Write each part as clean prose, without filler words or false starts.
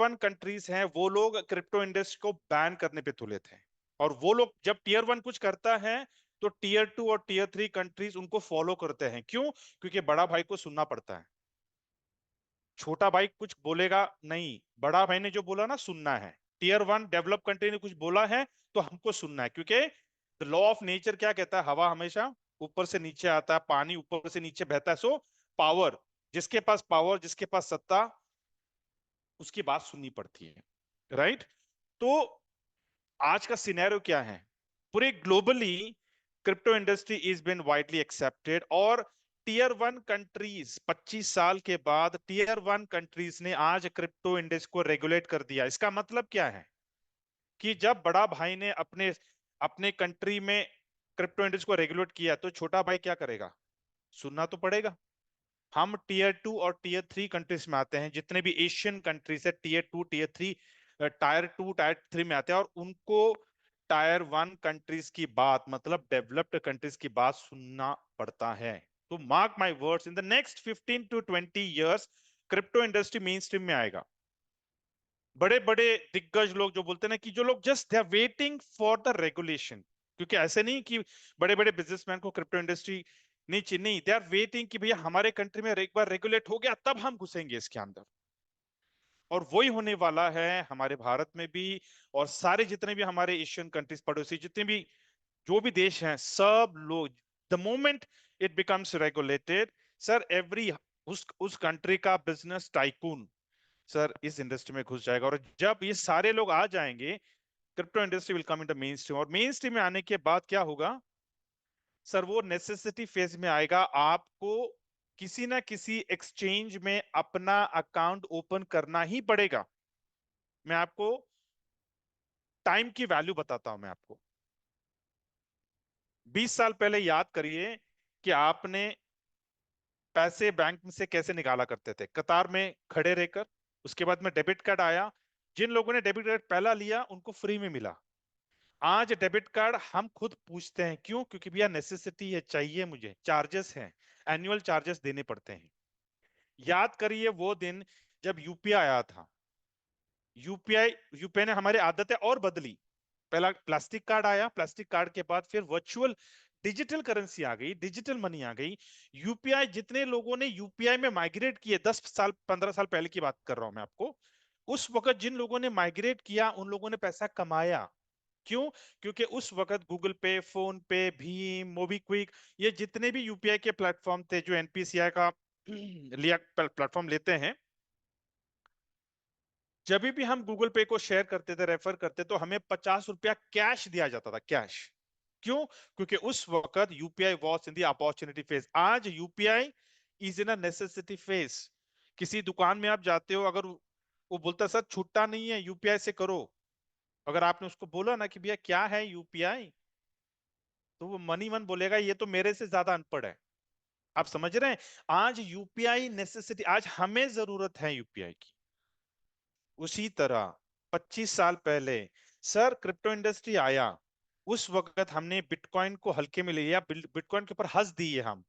One countries हैं वो लोग क्रिप्टो इंडस्ट्री को बैन करने पे तुले थे, और वो लोग जब टीयर वन कुछ करता है तो टीयर टू और टीयर थ्री कंट्रीज उनको फॉलो करते हैं। क्यों? क्योंकि बड़ा भाई को सुनना पड़ता है। छोटा भाई कुछ बोलेगा नहीं, बड़ा भाई ने जो बोला ना सुनना है। टीयर वन डेवलप कंट्री ने कुछ बोला है तो हमको सुनना है, क्योंकि द लॉ ऑफ नेचर क्या कहता है? हवा हमेशा ऊपर से नीचे आता है, पानी ऊपर से नीचे बहता है। सो पावर, जिसके पास पावर, जिसके पास सत्ता, उसकी बात सुननी पड़ती है। राइट? तो आज का सिनेरियो क्या है? पूरे globally crypto industry is been widely accepted, और टीयर वन कंट्रीज 25 साल के बाद टीयर वन कंट्रीज ने आज क्रिप्टो इंडस्ट्री को रेगुलेट कर दिया। इसका मतलब क्या है कि जब बड़ा भाई ने अपने अपने कंट्री में क्रिप्टो इंडस्ट्री को रेगुलेट किया तो छोटा भाई क्या करेगा? सुनना तो पड़ेगा। हम टीयर टू और टीयर थ्री कंट्रीज में आते हैं, जितने भी एशियन कंट्रीज है tier two tier three, tier two tier three में आते हैं, और उनको टायर वन कंट्रीज की बात, मतलब डेवलप्ड कंट्रीज की बात सुनना पड़ता है। तो mark my words, in the next 15 to 20 years crypto industry main stream में आएगा। बड़े बड़े दिग्गज लोग जो बोलते हैं ना कि जो लोग just they are waiting for the regulation, क्योंकि ऐसे नहीं कि बड़े बड़े बिजनेसमैन को क्रिप्टो इंडस्ट्री नहीं, नहीं, दे आर वेटिंग कि भैया हमारे कंट्री में एक बार रेगुलेट हो गया तब हम घुसेंगे इसके अंदर। और वही होने वाला है हमारे भारत में भी, और सारे जितने भी हमारे एशियन कंट्रीज पड़ोसी जितने भी जो भी देश हैं, सब लोग, the moment it becomes regulated, sir every उस कंट्री का बिजनेस टाइकून सर इस इंडस्ट्री में घुस जाएगा। और जब ये सारे लोग आ जाएंगे, crypto industry will come in the main stream, और मेन स्ट्रीम में आने के बाद क्या होगा सर? वो नेसेसिटी फेज में आएगा। आपको किसी ना किसी एक्सचेंज में अपना अकाउंट ओपन करना ही पड़ेगा। मैं आपको टाइम की वैल्यू बताता हूं। मैं आपको 20 साल पहले याद करिए कि आपने पैसे बैंक में से कैसे निकाला करते थे? कतार में खड़े रहकर। उसके बाद में डेबिट कार्ड आया। जिन लोगों ने डेबिट कार्ड पहला लिया उनको फ्री में मिला। आज डेबिट कार्ड हम खुद पूछते हैं। क्यों? क्योंकि भैया नेसेसिटी है, चाहिए मुझे, चार्जेस हैं, एनुअल चार्जेस देने पड़ते हैं। याद करिए वो दिन जब यूपीआई आया था। यूपीआई यूपीआई ने हमारी आदतें और बदली। पहला प्लास्टिक कार्ड आया, प्लास्टिक कार्ड के बाद फिर वर्चुअल डिजिटल करेंसी आ गई, डिजिटल मनी आ गई। यूपीआई, जितने लोगों ने यूपीआई में माइग्रेट किए, 10 साल 15 साल पहले की बात कर रहा हूं मैं आपको, उस वक्त जिन लोगों ने माइग्रेट किया उन लोगों ने पैसा कमाया। क्यों? क्योंकि उस वक्त गूगल पे, फोन पे, भीम, मोबीक्विक, ये जितने भी यूपीआई के प्लेटफॉर्म थे जो एनपीसीआई का लिया प्लेटफॉर्म लेते हैं, जब भी हम गूगल पे को शेयर करते थे, रेफर करते, तो हमें 50 रुपया कैश दिया जाता था, कैश। क्यों? क्योंकि उस वक्त UPI was in the opportunity phase. आज UPI is in a necessity phase. किसी दुकान में आप जाते हो, अगर वो बोलता सर छुट्टा नहीं है, यूपीआई से करो, अगर आपने उसको बोला ना कि भैया क्या है यूपीआई, तो वो मनी मन बोलेगा ये तो मेरे से ज्यादा अनपढ़ है। आप समझ रहे हैं? आज यूपीआई नेसेसिटी, आज हमें जरूरत है यूपीआई की। उसी तरह 25 साल पहले सर क्रिप्टो इंडस्ट्री आया, उस वक्त हमने बिटकॉइन को हल्के में ले लिया, बिटकॉइन के ऊपर हंस दिए हम।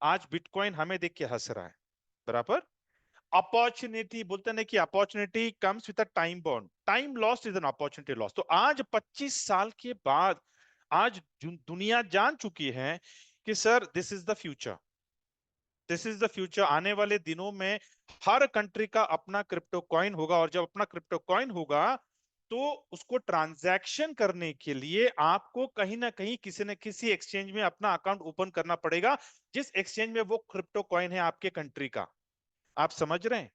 आज बिटकॉइन हमें देख के हंस रहा है। बराबर। अपॉर्चुनिटी बोलते हैं कि opportunity comes with a time bound, time lost is an opportunity loss. तो आज 25 साल के बाद आज दुनिया जान चुकी है कि sir this is the future, this is the future. आने वाले दिनों में हर कंट्री का अपना क्रिप्टो कॉइन होगा, और जब अपना क्रिप्टो कॉइन होगा तो उसको ट्रांजैक्शन करने के लिए आपको कहीं ना कहीं किसी न किसी एक्सचेंज में अपना अकाउंट ओपन करना पड़ेगा, जिस एक्सचेंज में वो क्रिप्टो कॉइन है आपके कंट्री का। आप समझ रहे हैं?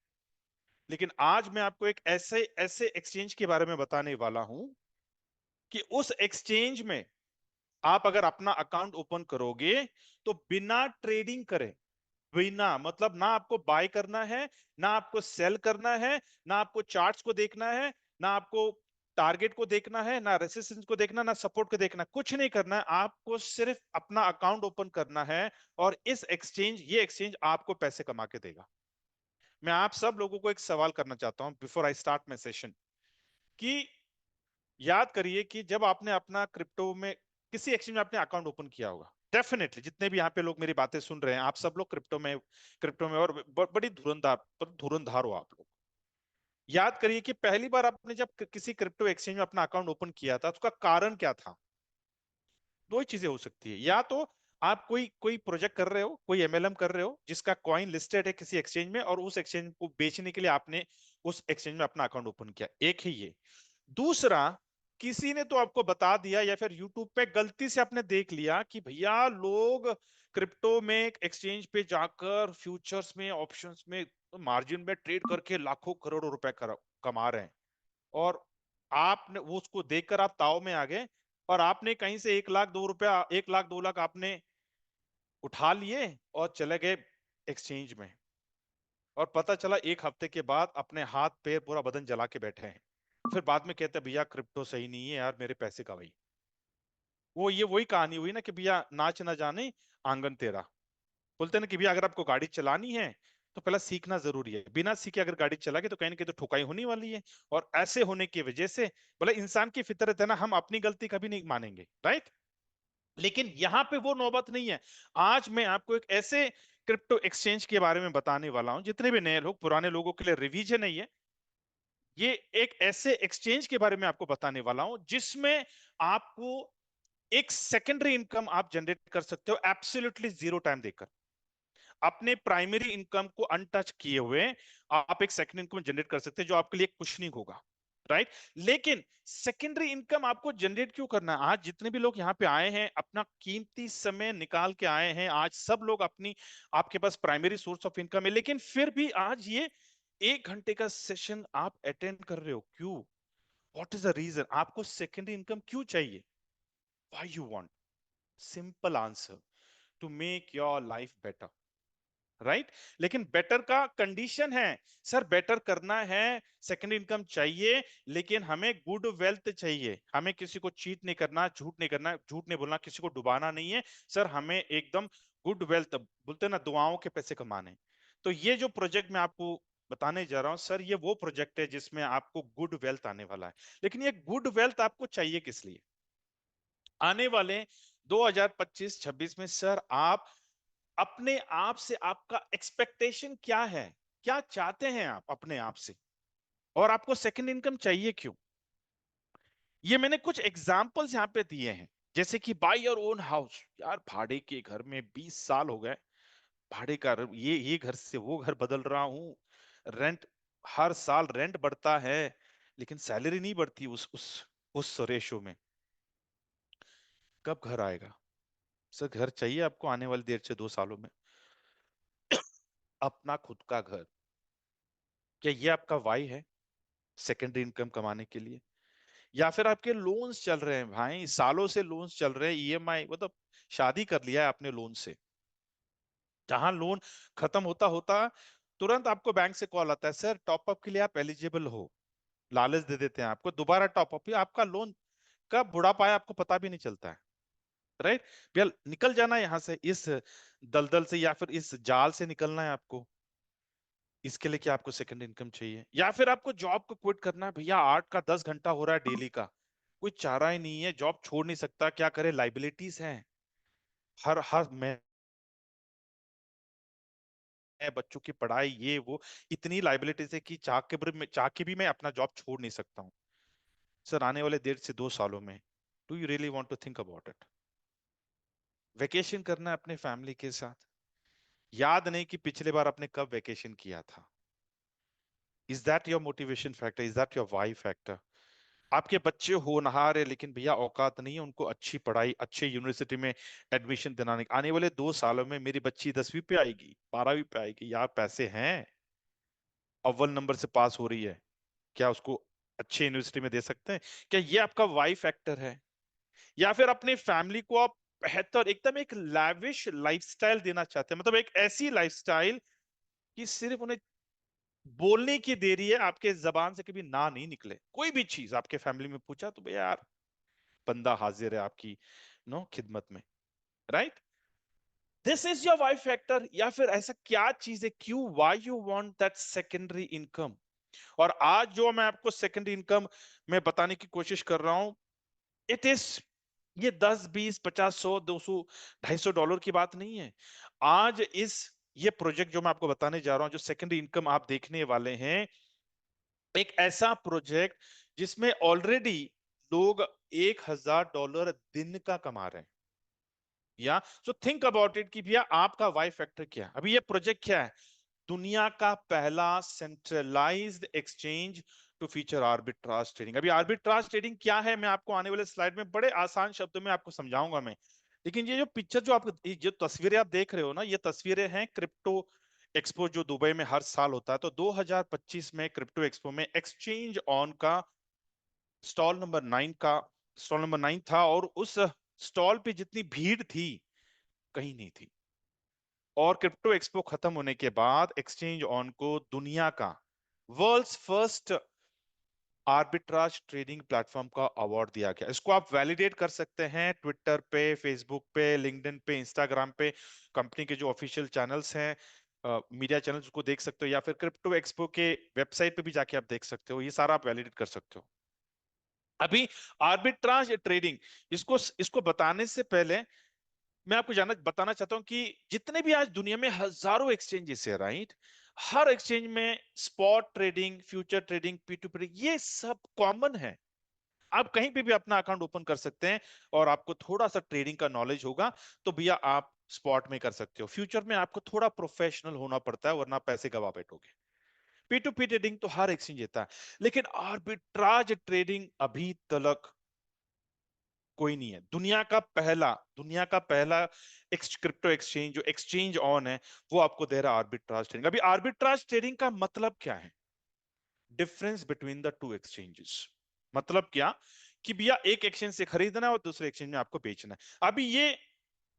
लेकिन आज मैं आपको एक ऐसे ऐसे एक्सचेंज के बारे में बताने वाला हूं कि उस एक्सचेंज में आप अगर अपना अकाउंट ओपन करोगे तो बिना ट्रेडिंग करे, बिना मतलब ना आपको बाय करना है, ना आपको सेल करना है, ना आपको चार्ट्स को देखना है, ना आपको टारगेट को देखना है, ना रेसिस्टेंस को देखना, ना सपोर्ट को देखना, कुछ नहीं करना है। आपको सिर्फ अपना अकाउंट ओपन करना है, और इस एक्सचेंज, ये एक्सचेंज आपको पैसे कमा के देगा। मैं आप सब लोगों को एक सवाल करना चाहता हूं before I start my session, कि याद करिए कि जब आपने अपना क्रिप्टो में किसी एक्सचेंज में आपने अकाउंट ओपन किया होगा, डेफिनेटली जितने भी यहाँ पे लोग मेरी बातें सुन रहे हैं, आप सब लोग क्रिप्टो में और बड़ी धुरंधार हो आप लोग। याद करिए कि पहली बार आपने जब किसी क्रिप्टो एक्सचेंज में अपना अकाउंट ओपन किया था, तो उसका कारण क्या था? दो ही चीजें हो सकती है, या तो आप कोई कोई प्रोजेक्ट कर रहे हो, कोई एमएलएम कर रहे हो जिसका कॉइन लिस्टेड है किसी एक्सचेंज में, और उस एक्सचेंज को बेचने के लिए आपने उस एक्सचेंज में अपना अकाउंट ओपन किया, एक है ये। दूसरा, किसी ने तो आपको बता दिया, या फिर यूट्यूब पे गलती से आपने देख लिया कि भैया लोग क्रिप्टो में एक्सचेंज पे जाकर फ्यूचर्स में, ऑप्शंस में, मार्जिन में ट्रेड करके लाखों करोड़ों रुपए कमा रहे हैं, और आपने वो उसको देखकर आप ताव में आ गए, और आपने कहीं से 1 लाख 2 रुपया, 1 लाख 2 लाख आपने उठा लिए और चले गए एक्सचेंज में, और पता चला 1 हफ्ते के बाद अपने हाथ पैर पूरा बदन जला के बैठे हैं। फिर बाद में कहते हैं भैया क्रिप्टो सही नहीं है यार, मेरे पैसे गवाई। वो ये वही कहानी हुई ना कि भैया नाच ना जाने आंगन तेरा। बोलते हैं ना कि भैया अगर आपको गाड़ी चलानी है तो पहले सीखना जरूरी है, बिना सीखे अगर गाड़ी चला के तो कहीं ना कहीं तो ठुकाई होने वाली है। और ऐसे होने की वजह से, बोले इंसान की फितरत है ना, हम अपनी गलती कभी नहीं मानेंगे, राइट। लेकिन यहां पे वो नौबत नहीं है। आज मैं आपको एक ऐसे क्रिप्टो एक्सचेंज के बारे में बताने वाला हूं, जितने भी नए लोग, पुराने लोगों के लिए रिवीजन नहीं है, ये एक ऐसे एक्सचेंज के बारे में आपको बताने वाला हूं जिसमें आपको एक सेकेंडरी इनकम आप जनरेट कर सकते हो एब्सोल्युटली जीरो टाइम देकर। अपने प्राइमरी इनकम को अनटच किए हुए आप एक सेकेंडरी इनकम जनरेट कर सकते हैं, जो आपके लिए कुशनिंग होगा, राइट। लेकिन सेकेंडरी इनकम आपको जनरेट क्यों करना है? आज जितने भी लोग यहाँ पे आए हैं, अपना कीमती समय निकाल के आए हैं, आज सब लोग अपनी, आपके पास प्राइमरी सोर्स ऑफ इनकम है, लेकिन फिर भी आज ये 1 घंटे का सेशन आप अटेंड कर रहे हो, क्यों? What is the reason? आपको सेकेंडरी इनकम क्यों चाहिए? Why you want? Simple answer, to make your life better, right. लेकिन बेटर का कंडीशन है, सर बेटर करना है, सेकंड इनकम चाहिए, लेकिन हमें गुड वेल्थ चाहिए, हमें किसी को चीट नहीं करना, झूठ नहीं करना, झूठ नहीं बोलना, किसी को डुबाना नहीं है। सर हमें एकदम गुड वेल्थ, बोलते हैं ना दुआओं के पैसे कमाने। तो ये जो प्रोजेक्ट मैं आपको बताने जा रहा हूं सर, ये वो प्रोजेक्ट है जिसमें आपको गुड वेल्थ आने वाला है। लेकिन ये गुड वेल्थ आपको चाहिए किस लिए? आने वाले 2025-26 में सर, आप अपने आप से, आपका एक्सपेक्टेशन क्या है? क्या चाहते हैं आप अपने आप से? और आपको सेकंड इनकम चाहिए क्यों? ये मैंने कुछ एग्जांपल्स यहाँ पे दिए हैं, जैसे कि बाय योर ओन हाउस। यार भाड़े के घर में 20 साल हो गए, भाड़े का ये घर से वो घर बदल रहा हूँ, रेंट, हर साल रेंट बढ़ता है, लेकिन सैलरी नहीं बढ़ती उस रेशो में। कब घर आएगा? सर घर चाहिए आपको आने वाली 1.5 से 2 सालों में, अपना खुद का घर। क्या ये आपका वाई है सेकेंडरी इनकम कमाने के लिए? या फिर आपके लोन्स चल रहे हैं भाई, सालों से लोन्स चल रहे हैं, ईएमआई, मतलब शादी कर लिया है आपने लोन से, जहां लोन खत्म होता होता तुरंत आपको बैंक से कॉल आता है, सर टॉप अप के लिए आप एलिजिबल हो। लालच दे देते हैं आपको, दोबारा टॉप अप, आपका लोन कब बुढ़ापा आए आपको पता भी नहीं चलता है, राइट। भैया निकल जाना है यहाँ से, इस दलदल से, या फिर इस जाल से निकलना है आपको। इसके लिए क्या आपको सेकंड इनकम चाहिए? या फिर आपको जॉब को क्विट करना है? भैया 8 का 10 घंटा हो रहा है डेली का, कोई चारा ही नहीं है, जॉब छोड़ नहीं सकता, क्या करे, लाइबिलिटीज हैं, हर हर महीने बच्चों की पढ़ाई, ये वो, इतनी लाइबिलिटीज है कि चाह के भी मैं अपना जॉब छोड़ नहीं सकता हूँ। सर आने वाले 1.5 से 2 सालों में, do you really want to think about it? Vacation करना है अपने फैमिली के साथ, याद नहीं कि पिछले बार आपने कब वेकेशन किया था। Is that your motivation factor? Is that your why factor? आपके बच्चे होनहार है, लेकिन भैया औकात नहीं है उनको अच्छी पढ़ाई, अच्छे यूनिवर्सिटी में एडमिशन दिलाने की। आने वाले 2 सालों में मेरी बच्ची 10वीं पे आएगी, 12वीं पे आएगी, यार पैसे हैं, अव्वल नंबर से पास हो रही है, क्या उसको अच्छे यूनिवर्सिटी में दे सकते हैं? क्या ये आपका वाई फैक्टर है? या फिर अपनी फैमिली को आप बेहतर, एकदम एक लैविश लाइफस्टाइल देना चाहते हैं, मतलब एक ऐसी लाइफस्टाइल कि सिर्फ उन्हें बोलने की देरी है, आपके जबान से कभी ना नहीं निकले, कोई भी चीज आपके फैमिली में पूछा तो भैया यार बंदा हाजिर है आपकी नो खिदमत में, right. This is your why factor. या फिर ऐसा क्या चीज है, क्यों, why you want that secondary income? और आज जो मैं आपको सेकेंडरी इनकम में बताने की कोशिश कर रहा हूं, इट इज, ये 10 20 50 100 200 250 डॉलर की बात नहीं है। आज इस, ये प्रोजेक्ट जो मैं आपको बताने जा रहा हूं, जो सेकेंडरी इनकम आप देखने वाले हैं, एक ऐसा प्रोजेक्ट जिसमें ऑलरेडी लोग $1,000 दिन का कमा रहे हैं। या सो थिंक अबाउट इट कि भैया आपका वाई फैक्टर क्या है। अभी ये प्रोजेक्ट क्या है? दुनिया का पहला centralised exchange to feature arbitrage trading. अभी आर्बिट्राज ट्रेडिंग क्या है, मैं आपको आने वाले स्लाइड में बड़े आसान शब्दों में आपको समझाऊंगा मैं। लेकिन ये जो पिक्चर जो आप, ये जो तस्वीरें आप देख रहे हो ना, ये तस्वीरें हैं क्रिप्टो एक्सपो जो दुबई में हर साल होता है। तो 2025 में क्रिप्टो एक्सपो में एक्सचेंज ऑन का स्टॉल नंबर 9 का स्टॉल नंबर 9 था, और उस स्टॉल पे जितनी भीड़ थी कहीं नहीं थी। और क्रिप्टो एक्सपो खत्म होने के बाद एक्सचेंज ऑन को दुनिया का world's first arbitrage trading platform का अवार्ड दिया गया। इसको आप वैलिडेट कर सकते हैं ट्विटर पे, फेसबुक पे, लिंक्डइन पे, इंस्टाग्राम पे, कंपनी के जो ऑफिशियल चैनल्स हैं, मीडिया चैनल्स को देख सकते हो, या फिर क्रिप्टो एक्सपो के वेबसाइट पे भी जाके आप देख सकते हो। ये सारा आप वैलिडेट कर सकते हो। अभी आर्बिट्राज ट्रेडिंग, इसको इसको बताने से पहले मैं आपको बताना चाहता हूं कि जितने भी आज दुनिया में हजारों एक्सचेंजेस है, राइट, हर एक्सचेंज में spot trading, future trading, P2P ये सब कॉमन है। आप कहीं पे भी अपना अकाउंट ओपन कर सकते हैं, और आपको थोड़ा सा ट्रेडिंग का नॉलेज होगा तो भैया आप स्पॉट में कर सकते हो। फ्यूचर में आपको थोड़ा प्रोफेशनल होना पड़ता है, वरना पैसे गवा बैठोगे। P2P ट्रेडिंग तो हर एक्सचेंज देता है, लेकिन आर्बिट्राज ट्रेडिंग अभी तक कोई नहीं है। दुनिया का पहला क्रिप्टो एक्सचेंज जो एक्सचेंज ऑन है, वो आपको दे रहा है आर्बिट्राज ट्रेडिंग। अभी आर्बिट्राज ट्रेडिंग का मतलब क्या है? Difference between the two exchanges. मतलब क्या कि भैया एक एक्सचेंज से खरीदना है और दूसरे एक्सचेंज में आपको बेचना है। अभी ये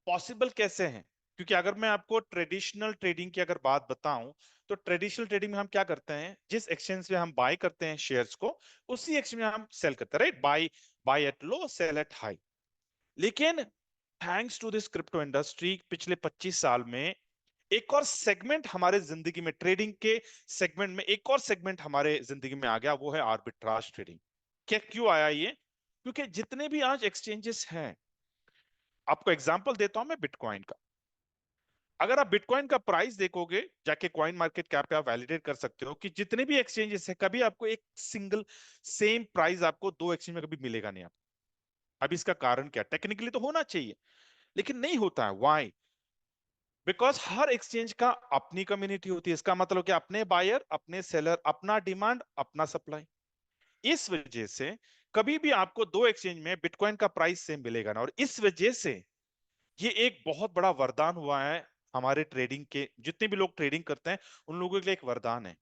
पॉसिबल कैसे है? क्योंकि अगर मैं आपको ट्रेडिशनल ट्रेडिंग की अगर बात बताऊं, तो ट्रेडिशनल ट्रेडिंग में हम क्या करते हैं, जिस एक्सचेंज में हम बाय करते हैं शेयर्स को, उसी एक्सचेंज में हम सेल करते हैं, right? Buy buy at low, sell at high. लेकिन thanks to this crypto industry, पिछले 25 साल में एक और सेगमेंट हमारे जिंदगी में, ट्रेडिंग के सेगमेंट में एक और सेगमेंट हमारे जिंदगी में आ गया, वो है आर्बिट्राज ट्रेडिंग। क्या, क्यों आया ये? क्योंकि जितने भी आज एक्सचेंजेस हैं, आपको एग्जांपल देता हूं मैं बिटकॉइन का। अगर आप बिटकॉइन का प्राइस देखोगे, जाके कॉइन मार्केट कैप पे आप वैलिडेट कर सकते हो कि जितने भी एक्सचेंजेस है, कभी आपको एक सिंगल सेम प्राइस आपको दो एक्सचेंज में कभी मिलेगा नहीं आपको। अब इसका कारण क्या? टेक्निकली तो होना चाहिए, लेकिन नहीं होता है। व्हाई? बिकॉज हर एक्सचेंज का अपनी कम्युनिटी होती है। इसका मतलब क्या? अपने बायर, अपने सेलर, अपना डिमांड, अपना सप्लाई। इस वजह से कभी भी आपको दो एक्सचेंज में बिटकॉइन का प्राइस सेम मिलेगा ना। और इस वजह से ये एक बहुत बड़ा वरदान हुआ है हमारे ट्रेडिंग के, जितने भी लोग ट्रेडिंग करते हैं उन लोगों के लिए एक वरदान है।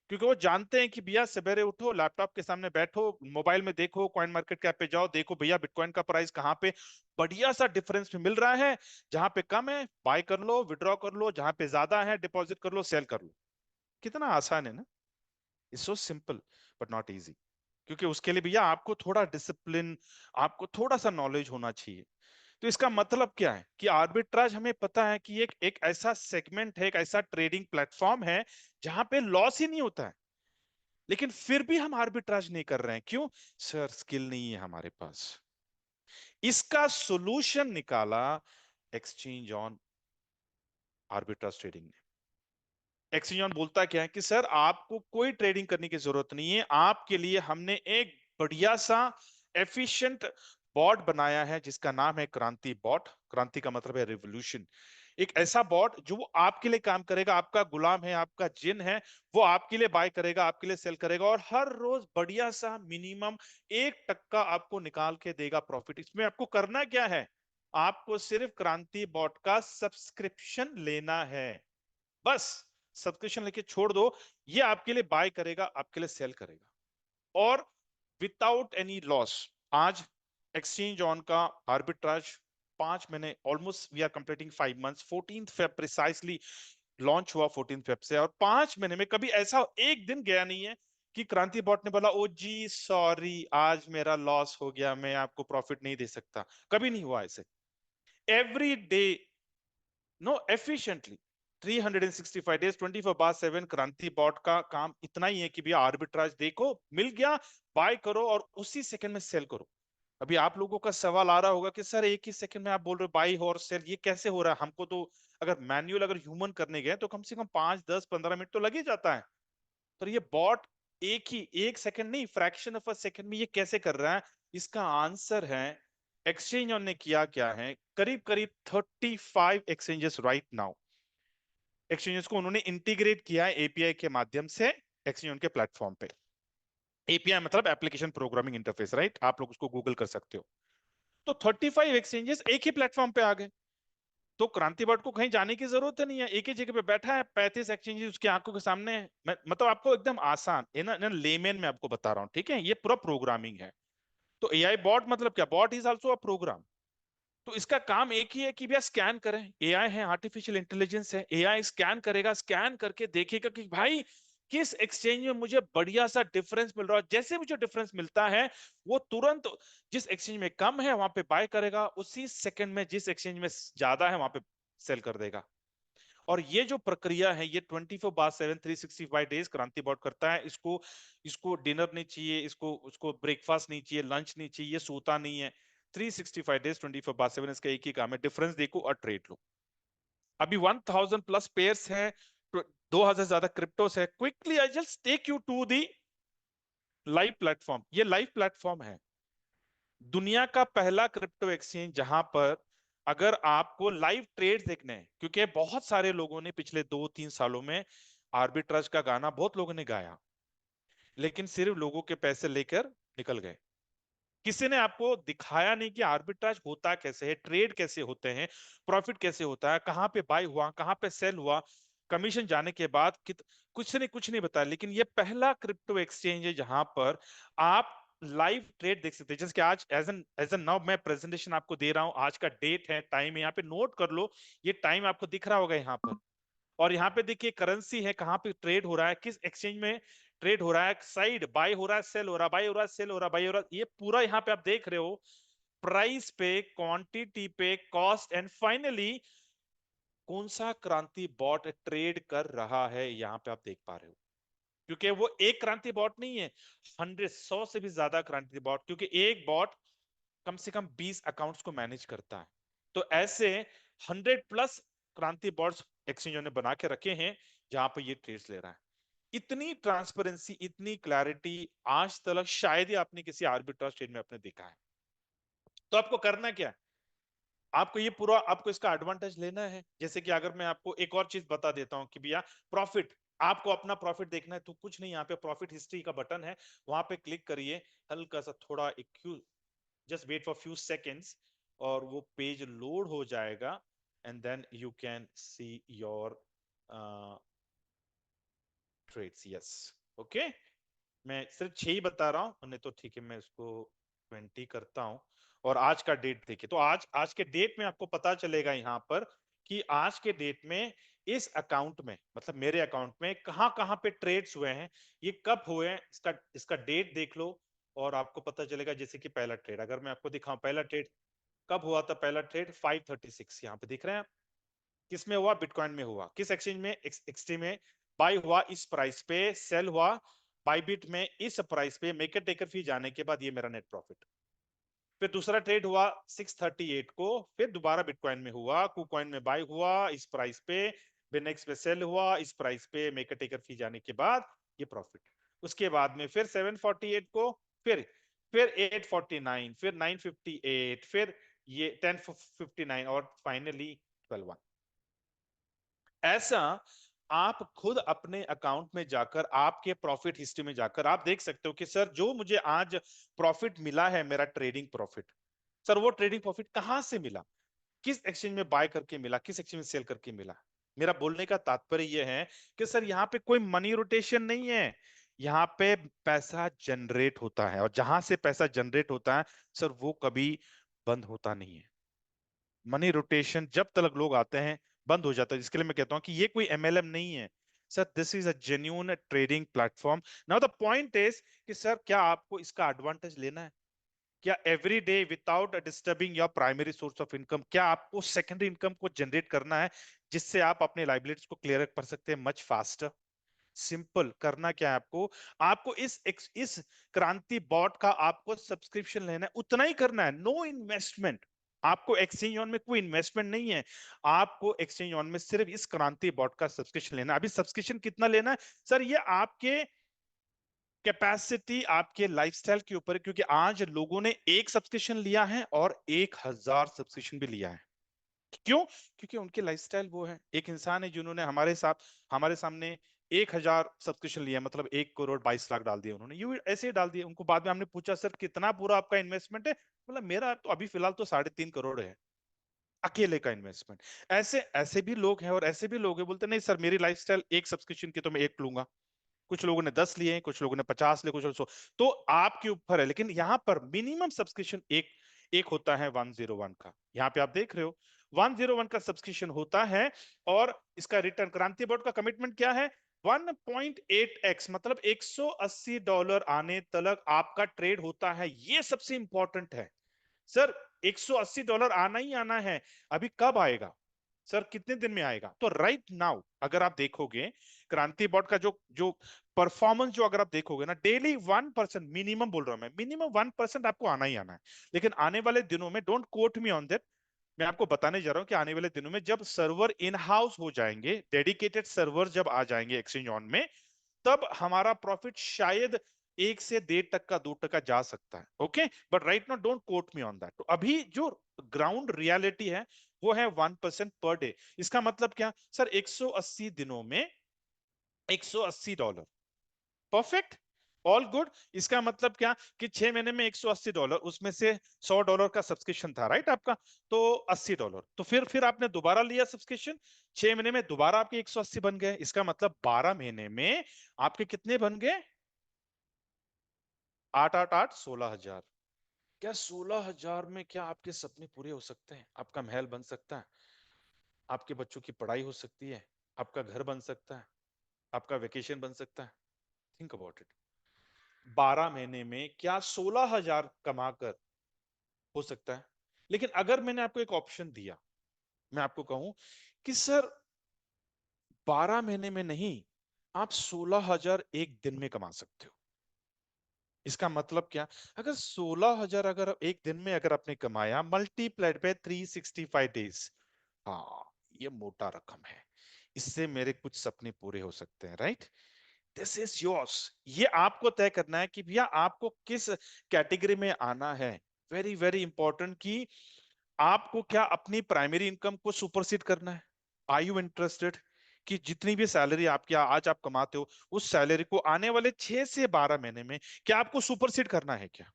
क्योंकि वो जानते हैं कि भैया सवेरे उठो, लैपटॉप के सामने बैठो, मोबाइल में देखो, कॉइन मार्केट कैप पे जाओ, देखो भैया बिटकॉइन का प्राइस कहाँ पे बढ़िया सा डिफरेंस में मिल रहा है। जहां पे कम है बाय कर लो, विड्रॉ कर लो, जहां पे ज्यादा है डिपॉजिट कर लो, सेल कर लो। कितना आसान है ना? It's so simple but not easy. क्योंकि उसके लिए भैया आपको थोड़ा डिसिप्लिन, आपको थोड़ा सा नॉलेज होना चाहिए। तो इसका मतलब क्या है कि आर्बिट्राज, हमें पता है कि एक ऐसा सेगमेंट है, एक ऐसा ट्रेडिंग प्लेटफॉर्म है जहां पे लॉस ही नहीं होता है। लेकिन फिर भी हम आर्बिट्राज नहीं कर रहे हैं। क्यों? सर, स्किल नहीं है हमारे पास। इसका सॉल्यूशन निकाला एक्सचेंज ऑन आर्बिट्राज ट्रेडिंग ने। एक्सचेंज ऑन बोलता क्या है कि सर आपको कोई ट्रेडिंग करने की जरूरत नहीं है, आपके लिए हमने एक बढ़िया सा एफिशिएंट बॉट बनाया है जिसका नाम है क्रांति बॉट। क्रांति का मतलब है रिवॉल्यूशन। एक ऐसा बॉट जो वो आपके लिए काम करेगा, आपका गुलाम है, आपका जिन है। वो आपके लिए बाय करेगा, आपके लिए सेल करेगा, और हर रोज बढ़िया सा मिनिमम 1% आपको निकाल के देगा प्रॉफिट। इसमें आपको करना क्या है? आपको सिर्फ क्रांति बॉट का सब्सक्रिप्शन लेना है, बस। सब्सक्रिप्शन लेके छोड़ दो, ये आपके लिए बाय करेगा, आपके लिए सेल करेगा, और विदाउट एनी लॉस। आज एक्सचेंज ऑन का आर्बिट्राज 5 महीने, almost we are completing 5 months, 14 Feb precisely launch हुआ, 14 फेब से। और 5 महीने में कभी ऐसा एक दिन गया नहीं है कि क्रांति बॉट ने बोला ओ जी सॉरी आज मेरा लॉस हो गया, मैं आपको प्रॉफिट नहीं दे सकता। कभी नहीं हुआ ऐसे। Every day, no, efficiently 365 days 24/7 Kranti bot का काम इतना ही है कि भैया आर्बिट्राज देखो, मिल गया, बाय करो और उसी सेकंड में सेल करो। अभी आप लोगों का सवाल आ रहा होगा कि सर एक ही सेकंड में आप बोल रहे हो बाई और सेल, ये कैसे हो रहा है? हमको तो अगर मैन्युअल, अगर ह्यूमन करने गए तो कम से कम 5 10 15 मिनट तो लग ही जाता है। तो ये बॉट एक सेकंड नहीं, फ्रैक्शन ऑफ अ सेकंड में ये कैसे कर रहा है? इसका आंसर है, एक्सचेंज ने किया क्या है, करीब करीब 35 एक्सचेंजेस राइट नाउ, एक्सचेंजेस को उन्होंने इंटीग्रेट किया है एपीआई के माध्यम से एक्सचेंज के प्लेटफॉर्म पे। एपीआई मतलब एप्लीकेशन प्रोग्रामिंग इंटरफेस, राइट? आप लोग उसको गूगल कर सकते हो। तो 35 एक्सचेंजेस एक ही प्लेटफॉर्म पे आ गए। तो क्रांति बट को कहीं जाने की जरूरत नहीं है, एक ही जगह पे बैठा है, 35 एक्सचेंजेस उसकी आंखों के सामने है। मतलब आपको एकदम आसान है ना, लेमेन में आपको बता रहा हूँ, ठीक है? ये पूरा प्रोग्रामिंग है। तो एआई बॉट मतलब क्या? Bot is also a program. तो इसका काम एक ही है कि भैया स्कैन करें। एआई है, आर्टिफिशियल इंटेलिजेंस है, एआई स्कैन करेगा, स्कैन करके देखेगा कि भाई किस एक्सचेंज में मुझे बढ़िया सा डिफरेंस मिल रहा है। जैसे मुझे डिफरेंस मिलता है, वो तुरंत जिस एक्सचेंज में कम है वहां पे बाय करेगा, उसी सेकंड में जिस एक्सचेंज में ज्यादा है वहां पे सेल कर देगा। और ये जो प्रक्रिया है ये 24/7 365 डेज क्रांति बॉट करता है। इसको इसको डिनर नहीं चाहिए, इसको उसको ब्रेकफास्ट नहीं चाहिए, लंच नहीं चाहिए, सोता नहीं है। 365 डेज 24/7 इसका एक ही काम है, डिफरेंस देखो और ट्रेड लो। अभी 1000+ पेयर्स है, 2000 ज्यादा क्रिप्टोस है। Quickly I just take you to the live platform. ये लाइव प्लेटफॉर्म है, दुनिया का पहला क्रिप्टो एक्सचेंज जहां पर अगर आपको लाइव ट्रेड देखने हैं, क्योंकि बहुत सारे लोगों ने पिछले 2-3 सालों में आर्बिट्राज का गाना बहुत लोगों ने गाया, लेकिन सिर्फ लोगों के पैसे लेकर निकल गए। किसी ने आपको दिखाया नहीं कि आर्बिट्राज होता कैसे है, ट्रेड कैसे होते हैं, प्रॉफिट कैसे होता है, कहां पे बाय हुआ, कहां पे सेल हुआ, कमीशन जाने के बाद कुछ नहीं बताया। लेकिन ये पहला क्रिप्टो एक्सचेंज है जहां पर आप लाइव ट्रेड देख सकते हैं। जैसे कि आज एज एन नाउ मैं प्रेजेंटेशन आपको दे रहा हूं, आज का डेट है, टाइम है, यहाँ पे नोट कर लो। ये टाइम आपको दिख रहा होगा यहाँ पर। और यहाँ पे देखिए करेंसी है, कहाँ पे ट्रेड हो रहा है, किस एक्सचेंज में ट्रेड हो रहा है, साइड बाय हो रहा है, सेल हो रहा है, बाय हो रहा है, सेल हो रहा है, बाय हो रहा है, ये पूरा यहाँ पे आप देख रहे हो। प्राइस पे, क्वांटिटी पे, कॉस्ट एंड फाइनली कौन सा क्रांति बॉट ट्रेड कर रहा है, यहाँ पे आप देख पा रहे हो। क्योंकि वो एक क्रांति बॉट नहीं है, 100 से भी ज्यादा क्रांति बॉट, क्योंकि एक बॉट कम से कम 20 अकाउंट्स को मैनेज करता है। तो ऐसे 100+ क्रांति बॉट्स एक्सचेंजों ने बना के रखे हैं जहां पे ये ट्रेड्स ले रहा है। इतनी ट्रांसपेरेंसी, इतनी क्लैरिटी आज तक शायद ही आपने किसी आर्बिट्राज ट्रेड में आपने देखा है। तो आपको करना क्या है? आपको ये पूरा, आपको इसका एडवांटेज लेना है। जैसे कि अगर मैं आपको एक और चीज बता देता हूं कि भैया प्रॉफिट, आपको अपना प्रॉफिट देखना है तो कुछ नहीं, यहाँ पे प्रॉफिट हिस्ट्री का बटन है, वहां पे क्लिक करिए। हल्का सा थोड़ा एक, just wait for few seconds और वो पेज लोड हो जाएगा and then you can see your trades. Yes, okay. मैं सिर्फ 6 ही बता रहा हूँ, नहीं तो ठीक है मैं इसको 20 करता हूँ। और आज का डेट देखिए, तो आज आज के डेट में आपको पता चलेगा यहाँ पर कि आज के डेट में इस अकाउंट में, मतलब मेरे अकाउंट में कहां कहां पे ट्रेड्स हुए हैं, ये कब हुए हैं, इसका इसका डेट देख लो और आपको पता चलेगा। जैसे कि पहला ट्रेड अगर मैं आपको दिखाऊं, पहला ट्रेड कब हुआ था? पहला ट्रेड 536, यहाँ पे दिख रहे हैं। किस में हुआ? बिटकॉइन में हुआ। किस एक्सचेंज में? एक्सटी में। बाय हुआ इस प्राइस पे, सेल हुआ बाईबिट में इस प्राइस पे, मेकर टेकर फी जाने के बाद ये मेरा नेट प्रॉफिट। फिर दूसरा ट्रेड हुआ 638 को, फिर दोबारा बिटकॉइन में हुआ, कुकॉइन में बाय हुआ इस प्राइस पे, बिनेक्स पे सेल हुआ इस प्राइस पे, मेकर टेकर फी जाने के बाद ये प्रॉफिट। उसके बाद में फिर 748 को, फिर 849, फिर 958, फिर ये 1059 और फाइनली 12। ऐसा आप खुद अपने अकाउंट में जाकर, आपके प्रॉफिट हिस्ट्री में जाकर आप देख सकते हो कि सर जो मुझे आज प्रॉफिट मिला है, मेरा ट्रेडिंग प्रॉफिट, सर वो ट्रेडिंग प्रॉफिट कहां से मिला, किस एक्सचेंज में बाय करके मिला, किस एक्सचेंज में सेल करके मिला। मेरा बोलने का तात्पर्य यह है कि सर यहाँ पे कोई मनी रोटेशन नहीं है, यहाँ पे पैसा जनरेट होता है, और जहां से पैसा जनरेट होता है सर वो कभी बंद होता नहीं है। मनी रोटेशन जब तक लोग आते हैं बंद हो जाता है। इसके लिए मैं कहता हूं कि ये कोई एमएलएम नहीं है sir, this is a genuine trading platform. Now the point is कि सर क्या आपको इसका एडवांटेज लेना है? क्या every day without disturbing your primary source of income, क्या आपको सेकेंडरी इनकम को जनरेट करना है जिससे आप अपने लाइबिलिटीज को क्लियर कर सकते हैं मच फास्टर? सिंपल। करना क्या है आपको? आपको इस क्रांति बॉट का आपको सब्सक्रिप्शन लेना है, उतना ही करना है, नो इन्वेस्टमेंट। आपको एक्सचेंज ऑन में कोई इन्वेस्टमेंट नहीं है, आपको एक्सचेंज ऑन में सिर्फ इस क्रांति बॉट का सब्सक्रिप्शन लेना है। अभी सब्सक्रिप्शन कितना लेना है सर? ये आपके कैपेसिटी आपके लाइफस्टाइल के ऊपर है, क्योंकि आज लोगों ने एक सब्सक्रिप्शन लिया है और 1,000 सब्सक्रिप्शन भी लिया है। क्यों? क्योंकि उनकी लाइफस्टाइल वो है। एक इंसान है जिन्होंने हमारे सामने 1,000 सब्सक्रिप्शन लिया, मतलब 1,22,00,000 डाल दिए उन्होंने, यूं ऐसे ही डाल दिए। उनको बाद में हमने पूछा सर कितना पूरा आपका इन्वेस्टमेंट है, मतलब मेरा तो अभी फिलहाल तो 3.5 करोड़ है अकेले का इन्वेस्टमेंट। ऐसे ऐसे भी लोग हैं, और ऐसे भी लोग हैं बोलते नहीं सर मेरी लाइफस्टाइल एक सब्सक्रिप्शन की तो मैं एक लूंगा। कुछ लोगों ने 10 लिए, कुछ लोगों ने 50 लिए, कुछ लोग 100। तो आपके ऊपर है, लेकिन यहाँ पर मिनिमम सब्सक्रिप्शन एक एक होता है 101 का। यहाँ पे आप देख रहे हो 101 का सब्सक्रिप्शन होता है। और इसका रिटर्न, क्रांति बोर्ड का कमिटमेंट क्या है? 1.8x, मतलब $180 आने तक आपका ट्रेड होता है। ये सबसे इंपॉर्टेंट है सर। $180 आना ही आना है। अभी कब आएगा सर, कितने दिन में आएगा? तो राइट नाउ अगर आप देखोगे क्रांति बॉट का जो जो परफॉर्मेंस, जो अगर आप देखोगे ना, डेली 1%, मिनिमम बोल रहा हूं मैं, मिनिमम 1% आपको आना ही आना है। लेकिन आने वाले दिनों में, don't quote me on that, मैं आपको बताने जा रहा हूं कि आने वाले दिनों में जब सर्वर इन हाउस हो जाएंगे, डेडिकेटेड सर्वर जब आ जाएंगे एक्सचेंज ऑन में, तब हमारा प्रॉफिट शायद 1 से 1.5 टका 2 टका जा सकता है। Okay, but right now don't quote me on that. तो अभी जो ग्राउंड रियलिटी है वो है 1% पर डे। इसका मतलब क्या सर? 180 दिनों में $180, परफेक्ट, ऑल गुड। इसका मतलब क्या कि 6 महीने में $180, उसमें से $100 का सब्सक्रिप्शन था, राइट आपका, तो $80। तो फिर आपने दोबारा लिया सब्सक्रिप्शन, 6 महीने में दोबारा आपके 180 बन गए। इसका मतलब 12 महीने में आपके कितने बन गए? 8 8 8 16,000। क्या 16,000 में क्या आपके सपने पूरे हो सकते हैं? आपका महल बन सकता है, आपके बच्चों की पढ़ाई हो सकती है, आपका घर बन सकता है, आपका वेकेशन बन सकता है। Think about it. 12 महीने में क्या 16,000 कमाकर हो सकता है? लेकिन अगर मैंने आपको एक ऑप्शन दिया, मैं आपको कहूं कि सर 12 महीने में नहीं, आप 16,000 एक दिन में कमा सकते हो। इसका मतलब क्या? अगर 16,000 अगर एक दिन में अगर आपने कमाया, मल्टीप्लाइड बाय 365 डेज, हाँ, ये मोटा रकम है। इससे मेरे कुछ सपने पूरे हो सकते हैं, राइट? This is yours. ये आपको तय करना है कि भैया आपको किस कैटेगरी में आना है। वेरी वेरी इंपॉर्टेंट कि आपको क्या अपनी प्राइमरी इनकम को सुपरसीड करना है? आर यू इंटरेस्टेड कि जितनी भी सैलरी आपकी आज आप कमाते हो, उस सैलरी को आने वाले 6 से 12 महीने में क्या आपको सुपरसीड करना है क्या?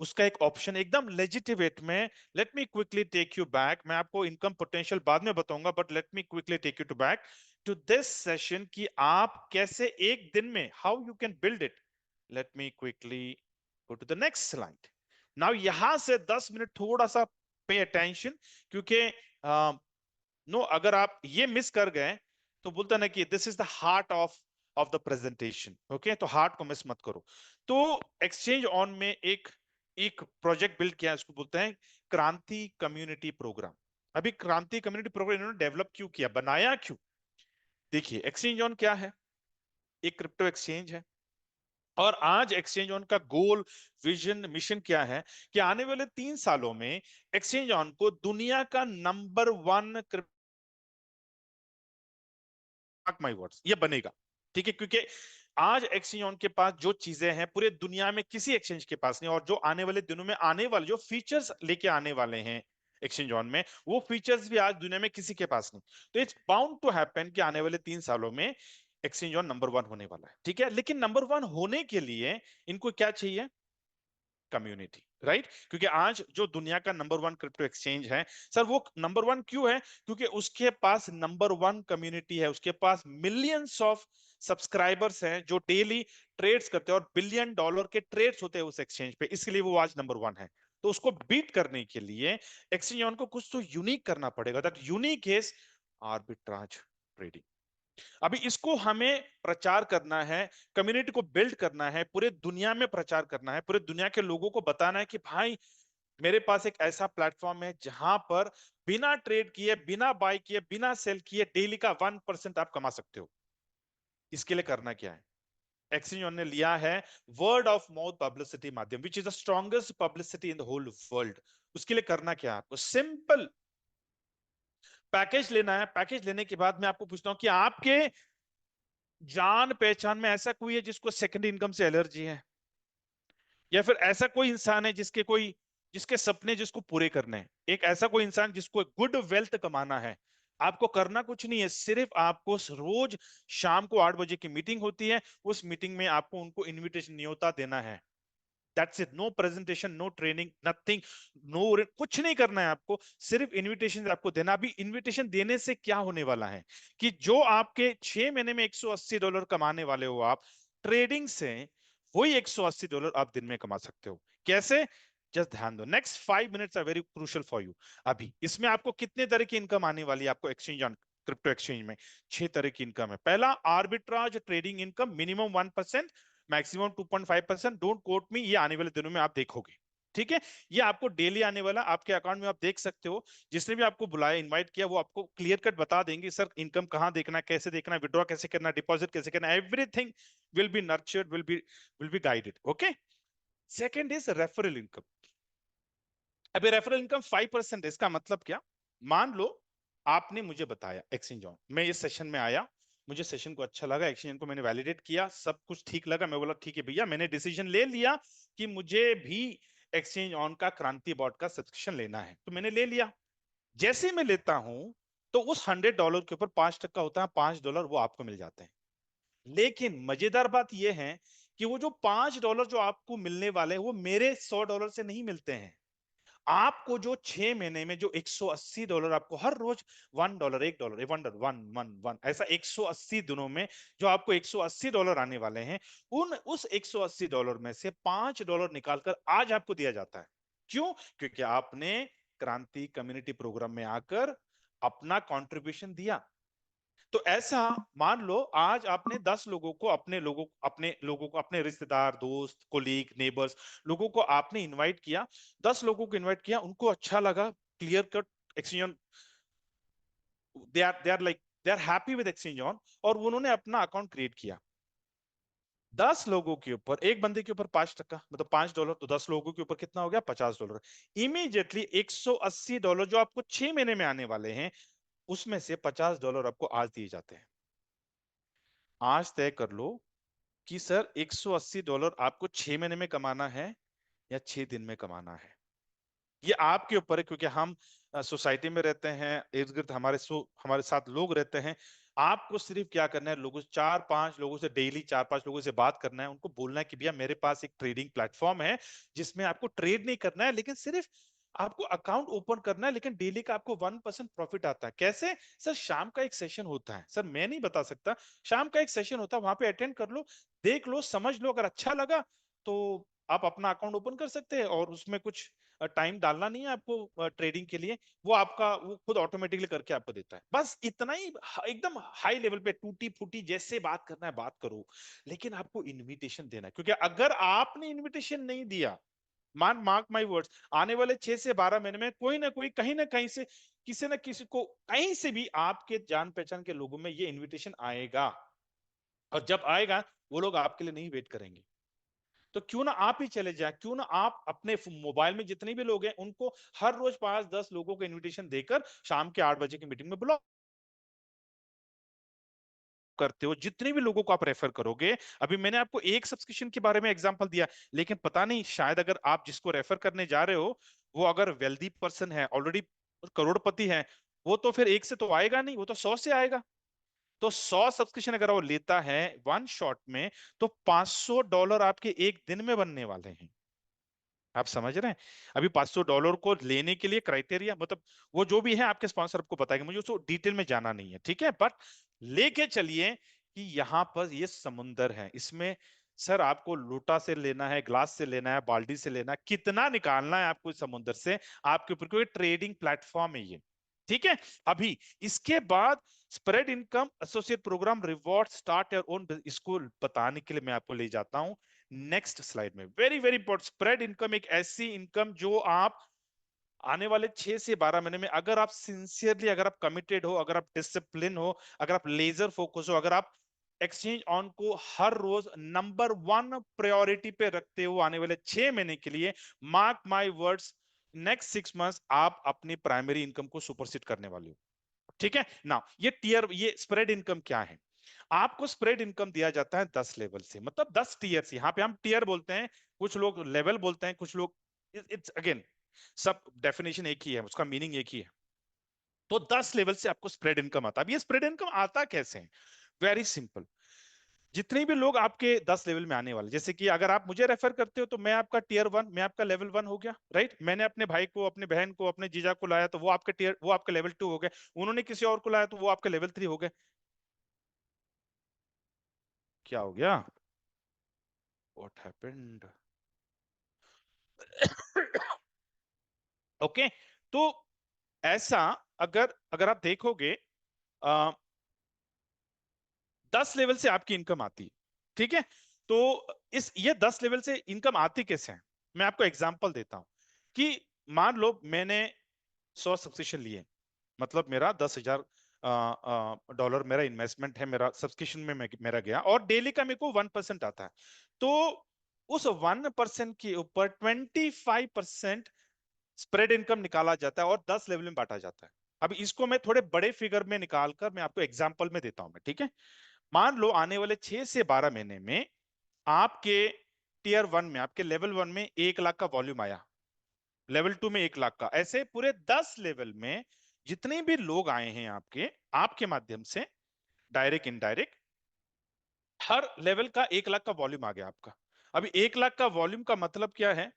उसका एक ऑप्शन एकदम लेजिटिमेट में, let me quickly take you back. मैं आपको इनकम पोटेंशियल बाद में बताऊंगा, but let me quickly take you to back to this session कि आप कैसे एक दिन में, how you can build it. Let me quickly go to the next slide. Now यहां से 10 मिनट थोड़ा सा पे अटेंशन, क्योंकि नो अगर आप ये मिस कर गए तो बोलता ना कि this is the heart of the presentation. Okay, तो हार्ट को मिस मत करो। तो एक्सचेंज ऑन में एक एक प्रोजेक्ट बिल्ड किया है, उसको बोलते हैं क्रांति कम्युनिटी प्रोग्राम। अभी क्रांति कम्युनिटी प्रोग्राम इन्होंने डेवलप क्यों किया, बनाया क्यों? देखिए, एक्सचेंज ऑन क्या है? एक क्रिप्टो एक्सचेंज है। और आज एक्सचेंज ऑन का गोल, विजन, मिशन क्या है कि आने वाले 3 सालों में एक्सचेंज ऑन को दुनिया का नंबर 1, माय वर्ड्स, ये बनेगा। ठीक है, क्योंकि आज एक्सचेंज ऑन के पास जो चीजें हैं पूरे दुनिया में किसी एक्सचेंज के पास नहीं, और जो आने वाले दिनों में आने वाले जो फीचर्स लेके आने वाले हैं एक्सचेंज ऑन में, वो फीचर्स भी आज दुनिया में किसी के पास नहीं। तो इट्स बाउंड टू हैपन कि आने वाले 3 सालों में एक्सचेंज ऑन नंबर 1 होने वाला है। ठीक है, लेकिन नंबर 1 होने के लिए इनको क्या चाहिए? Community, right? क्योंकि आज जो दुनिया का नंबर 1 क्रिप्टो एक्सचेंज है सर, वो नंबर 1 क्यों है? क्योंकि उसके पास नंबर 1 कम्युनिटी है, उसके पास मिलियंस ऑफ सब्सक्राइबर्स हैं जो डेली ट्रेड्स करते हैं, और $1 बिलियन के ट्रेड्स होते हैं उस एक्सचेंज पे, इसलिए वो आज नंबर 1 है। तो उसको बीट करने के लिए एक्सचेंज ऑन को कुछ तो यूनिक करना पड़ेगा। That unique is arbitrage trading. अभी इसको हमें प्रचार करना है, कम्युनिटी को बिल्ड करना है, पूरे दुनिया में प्रचार करना है, पूरे दुनिया के लोगों को बताना है कि भाई मेरे पास एक ऐसा प्लेटफॉर्म है जहां पर बिना ट्रेड किए, बिना बाय किए, बिना सेल किए डेली का 1% आप कमा सकते हो। इसके लिए करना क्या है? एक्सचेंज ने लिया है वर्ड ऑफ माउथ पब्लिसिटी माध्यम, which is the strongest publicity in the whole world. उसके लिए करना क्या है? आपको सिंपल पैकेज लेना है। पैकेज लेने के बाद मैं आपको पूछता हूं कि आपके जान पहचान में ऐसा कोई है जिसको सेकंड इनकम से एलर्जी है, या फिर ऐसा कोई इंसान है जिसके सपने जिसको पूरे करने हैं, एक ऐसा कोई इंसान जिसको गुड वेल्थ कमाना है। आपको करना कुछ नहीं है, सिर्फ आपको रोज शाम को 8 बजे की मीटिंग होती है, उस मीटिंग में आपको उनको इनविटेशन न्योता देना है। That's it, no presentation, no training, nothing, no, कुछ नहीं करना है आपको, सिर्फ इनविटेशन आपको देना। अभी इनविटेशन देने से क्या होने वाला है कि जो आपके 6 महीने में $180 कमाने वाले हो आप ट्रेडिंग से, वही $180 आप दिन में कमा सकते हो। कैसे? जस्ट ध्यान दो, next 5 minutes are very crucial for you. अभी इसमें आपको कितने तरह की इनकम आने वाली है आपको एक्सचेंज ऑन क्रिप्टो एक्सचेंज में? 6 तरह की इनकम है। पहला, arbitrage trading income, minimum 1%, maximum 2.5%, don't quote me, ये आने वाले दिनों में आप देखोगे। ठीक है, ये आपको डेली आने वाला, आपके अकाउंट में आप देख सकते हो। जिसने भी आपको बुलाया, इनवाइट किया, वो आपको क्लियर कट बता देंगे सर इनकम कहाँ देखना है, कैसे देखना है, विड्रॉ कैसे करना है, डिपॉजिट कैसे करना है, everything will be nurtured, will be guided. Okay. Second is referral income. अभी रेफरल इनकम 5% है। इसका मतलब क्या? मान लो आपने मुझे बताया एक्सचेंज ऑन, मैं इस सेशन में आया, मुझे सेशन को अच्छा लगा, एक्सचेंज को मैंने वैलिडेट किया, सब कुछ ठीक लगा, मैं बोला ठीक है भैया, मैंने डिसीजन ले लिया कि मुझे भी एक्सचेंज ऑन का क्रांति बॉट का सब्सक्रिप्शन लेना है, तो मैंने ले लिया। जैसे ही मैं लेता हूं, तो उस $100 के ऊपर 5% होता है, $5 वो आपको मिल जाते हैं। लेकिन मजेदार बात यह है कि वो जो $5 जो आपको मिलने वाले हैं, वो मेरे $100 से नहीं मिलते हैं। आपको जो 6 महीने में जो $180 आपको हर रोज $1, $1, $1, ऐसा 180 दिनों में जो आपको $180 आने वाले हैं, उस $180 में से $5 निकालकर आज आपको दिया जाता है। क्यों? क्योंकि आपने क्रांति कम्युनिटी प्रोग्राम में आकर अपना कंट्रीब्यूशन दिया। तो ऐसा मान लो आज आपने 10 लोगों को, अपने रिश्तेदार, दोस्त, कोलीग, नेबर्स, लोगों को आपने इनवाइट किया, 10 लोगों को इनवाइट किया, उनको अच्छा लगा, clear cut exchange, they are happy with exchange on, और उन्होंने अपना अकाउंट क्रिएट किया। 10 लोगों के ऊपर, एक बंदे के ऊपर 5%, मतलब $5, तो 10 लोगों के ऊपर कितना हो गया? $50। इमीडिएटली $180 जो आपको 6 महीने में आने वाले हैं, उसमें से $50 आपको आज दिए जाते हैं। आज तय कर लो कि सर $180 आपको 6 महीने में कमाना है या 6 दिन में कमाना है। ये आपके ऊपर है, क्योंकि हम सोसाइटी में रहते हैं, इर्द गिर्द हमारे साथ लोग रहते हैं। आपको सिर्फ क्या करना है, लोगों से 4-5 लोगों से डेली 4-5 लोगों से बात करना है, उनको बोलना है कि भैया मेरे पास एक ट्रेडिंग प्लेटफॉर्म है, जिसमें आपको ट्रेड नहीं करना है, लेकिन सिर्फ आपको अकाउंट ओपन करना है, लेकिन डेली का आपको 1% प्रॉफिट आता है। कैसे? सर शाम का एक सेशन होता है, सर मैं नहीं बता सकता, शाम का एक सेशन होता है, वहां पे अटेंड कर लो, देख लो, समझ लो, अगर अच्छा लगा तो आप अपना अकाउंट ओपन कर सकते हैं, और उसमें कुछ टाइम डालना नहीं है आपको ट्रेडिंग के लिए, वो खुद ऑटोमेटिकली करके आपको देता है। बस इतना ही, एकदम हाई लेवल पे टूटी फूटी जैसे बात करना है बात करो, लेकिन आपको इनविटेशन देना है, क्योंकि अगर आपने इनविटेशन नहीं दिया, मार्क माय वर्ड्स, आने वाले 6 से 12 महीने में कोई ना कोई, कहीं ना कहीं से, किसी ना किसी को, कहीं से भी आपके जान पहचान के लोगों में ये इनविटेशन आएगा, और जब आएगा वो लोग आपके लिए नहीं वेट करेंगे। तो क्यों ना आप ही चले जाए, क्यों ना आप अपने मोबाइल में जितने भी लोग हैं उनको हर रोज 5-10 लोगों को इनविटेशन देकर शाम के 8 बजे की मीटिंग में बुलाओ। करते हो, जितने भी लोगों को आप रेफर करोगे, अभी मैंने आपको एक सब्सक्रिप्शन के बारे में एग्जांपल दिया, लेकिन पता नहीं, शायद अगर आप जिसको रेफर करने जा रहे हो वो अगर वेल्दी पर्सन है, ऑलरेडी करोड़पति है, वो तो फिर एक से तो आएगा नहीं, वो तो 100 से आएगा। तो 100 सब्सक्रिप्शन अगर वो लेता है वन शॉट में, तो $500 आपके एक दिन में बनने वाले हैं। आप समझ रहे हैं? अभी $500 को लेने के लिए क्राइटेरिया, मतलब वो जो भी है आपके स्पॉन्सर आपको बताएंगे, मुझे उसको डिटेल में जाना नहीं है, ठीक है, बट लेके चलिए कि यहाँ पर ये समुंदर है, इसमें सर आपको लोटा से लेना है, ग्लास से लेना है, बाल्टी से लेना है, कितना निकालना है आपको इस समुंदर से, आपके ऊपर कोई ट्रेडिंग प्लेटफॉर्म है ये। ठीक है। अभी इसके बाद spread income associate program reward start your own, इसको बताने के लिए मैं आपको ले जाता हूं नेक्स्ट स्लाइड में। Very very important, spread income एक ऐसी इनकम जो आप आने वाले 6 से 12 महीने में, अगर आप सिंसियरली, अगर आप कमिटेड हो, अगर आप डिसिप्लिन हो, अगर आप लेजर फोकस हो, अगर आप एक्सचेंज ऑन को हर रोज नंबर 1 प्रायोरिटी पे रखते हो आने वाले 6 महीने के लिए, mark my words, next 6 months आप अपनी प्राइमरी इनकम को सुपरसीड करने वाले हो। ठीक है ना? ये स्प्रेड इनकम क्या है? आपको स्प्रेड इनकम दिया जाता है 10 लेवल से, मतलब 10 टीयर से। यहाँ पे हम टीयर बोलते हैं, कुछ लोग लेवल बोलते हैं, कुछ लोग, इट्स अगेन सब डेफिनेशन एक ही है, उसका मीनिंग एक ही है। तो 10 लेवल से आपको स्प्रेड इनकम आता है। अब ये स्प्रेड इनकम आता कैसे है? Very simple. जितने भी लोग आपके 10 लेवल में आने वाले, जैसे कि अगर आप मुझे रेफर करते हो तो मैं आपका टीयर 1, मैं आपका लेवल 1 हो गया, राइट। मैंने अपने भाई को, अपने बहन को, अपने जीजा को लाया तो वो आपके लेवल 2 हो गए। उन्होंने किसी और को लाया तो वो आपके लेवल 3 हो गए। क्या हो गया? What happened? ओके। तो ऐसा, अगर अगर आप देखोगे, 10 लेवल से आपकी इनकम आती है, ठीक है। तो इस ये 10 लेवल से इनकम आती कैसे है? मैं आपको एग्जांपल देता हूं कि मान लो मैंने 100 सब्सक्रिप्शन लिए, मतलब मेरा 10,000 डॉलर मेरा इन्वेस्टमेंट है, मेरा सब्सक्रिप्शन में मेरा गया, और डेली का मेरे को 1% आता है। तो उस 1% के ऊपर 25% स्प्रेड इनकम निकाला जाता है और 10 लेवल में बांटा जाता है। अब इसको मैं थोड़े बड़े फिगर में निकालकर मैं आपको एग्जांपल में देता हूं मैं, ठीक है। मान लो आने वाले 6 से 12 महीने में आपके टीयर 1 में, आपके लेवल 1 में 1 लाख का वॉल्यूम आया, लेवल 2 में 1 लाख का, ऐसे पूरे 10 लेवल में जितने भी लोग आए हैं आपके आपके माध्यम से, डायरेक्ट इनडायरेक्ट, हर लेवल का 1 लाख का वॉल्यूम आ गया आपका। अभी 1 लाख का वॉल्यूम का मतलब क्या है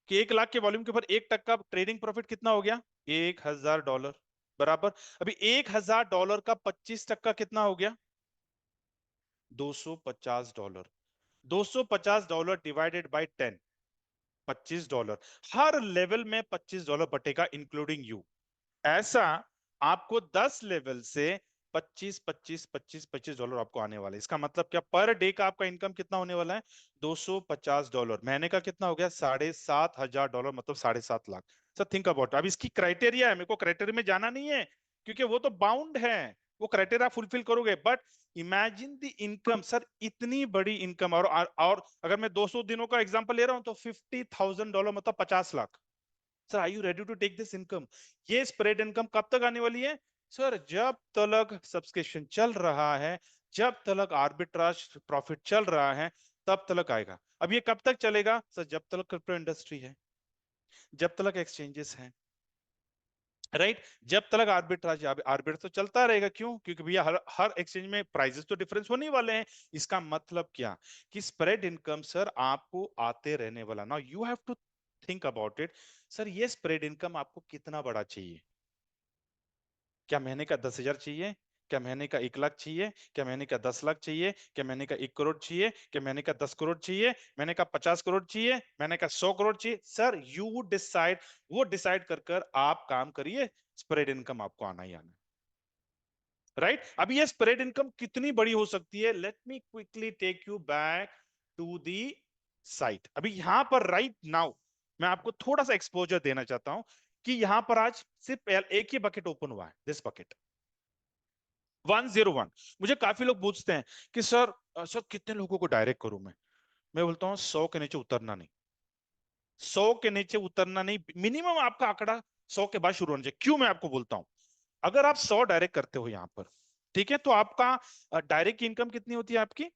कि 1 लाख के वॉल्यूम के ऊपर 1% ट्रेडिंग प्रॉफिट कितना हो गया? $1,000 बराबर। अभी $1,000 का 25% कितना हो गया? $250। $250 डिवाइडेड बाई 10, $25। हर लेवल में $25 बटेगा, इंक्लूडिंग यू। ऐसा आपको 10 लेवल से 25 $25 आपको आने वाला है। इसका मतलब क्या? पर डे का आपका इनकम कितना होने वाला है? $250। महीने का कितना हो गया? $7,500, मतलब 7.5 लाख। सर थिंक अबाउट, अब इसकी क्राइटेरिया है, मेरे को क्राइटेरिया में जाना नहीं है, क्योंकि वो तो बाउंड है, वो क्राइटेरिया फुलफिल करोगे। But imagine the income sir, इतनी बड़ी इनकम। और अगर मैं 200 दिनों का एग्जांपल ले रहा हूं तो $50,000, मतलब 50 lakh. Sir are you ready to take this income? ये स्प्रेड इनकम कब तक आने वाली है? सर जब तक सब्सक्रिप्शन चल रहा है, जब तक आर्बिट्राज प्रॉफिट चल रहा है, तब तक आएगा। अब ये कब तक चलेगा? सर जब तक क्रिप्टो इंडस्ट्री है, जब तक एक्सचेंजेस हैं, राइट। जब तक आर्बिट्राज, आर्बिट्राज तो चलता रहेगा। क्यों? क्योंकि भैया हर हर एक्सचेंज में प्राइसेस तो डिफरेंस होने वाले हैं। इसका मतलब क्या कि स्प्रेड इनकम सर आपको आते रहने वाला। Now you have to think about it. Sir ये स्प्रेड इनकम आपको कितना बड़ा चाहिए? क्या महीने का 10,000 चाहिए? क्या महीने का 1 लाख चाहिए? क्या महीने का 10 लाख चाहिए? क्या महीने का 1 करोड़ चाहिए? क्या महीने का 10 करोड़ चाहिए? महीने का 50 करोड़ चाहिए? महीने का 100 करोड़ चाहिए? Sir you decide. वो डिसाइड कर कर आप काम करिए, स्प्रेड इनकम आपको आना ही आना, राइट। अब ये स्प्रेड इनकम कितनी बड़ी हो सकती है? Let me quickly take you back to the site. अभी यहां पर राइट नाउ मैं आपको थोड़ा सा एक्सपोजर देना चाहता हूं कि यहां पर आज सिर्फ एक ही बकेट ओपन हुआ है, दिस बकेट 101। मुझे काफी लोग पूछते हैं कि सर सर कितने लोगों को डायरेक्ट करूं मैं बोलता हूं 100 के नीचे उतरना नहीं। 100 के नीचे उतरना नहीं, मिनिमम आपका आंकड़ा 100 के बाद शुरू होना चाहिए। क्यों मैं आपको बोलता हूं? अगर आप 100 डायरेक्ट करते हो यहां पर, ठीक है, तो आपका डायरेक्ट इनकम कितनी होती है आपकी?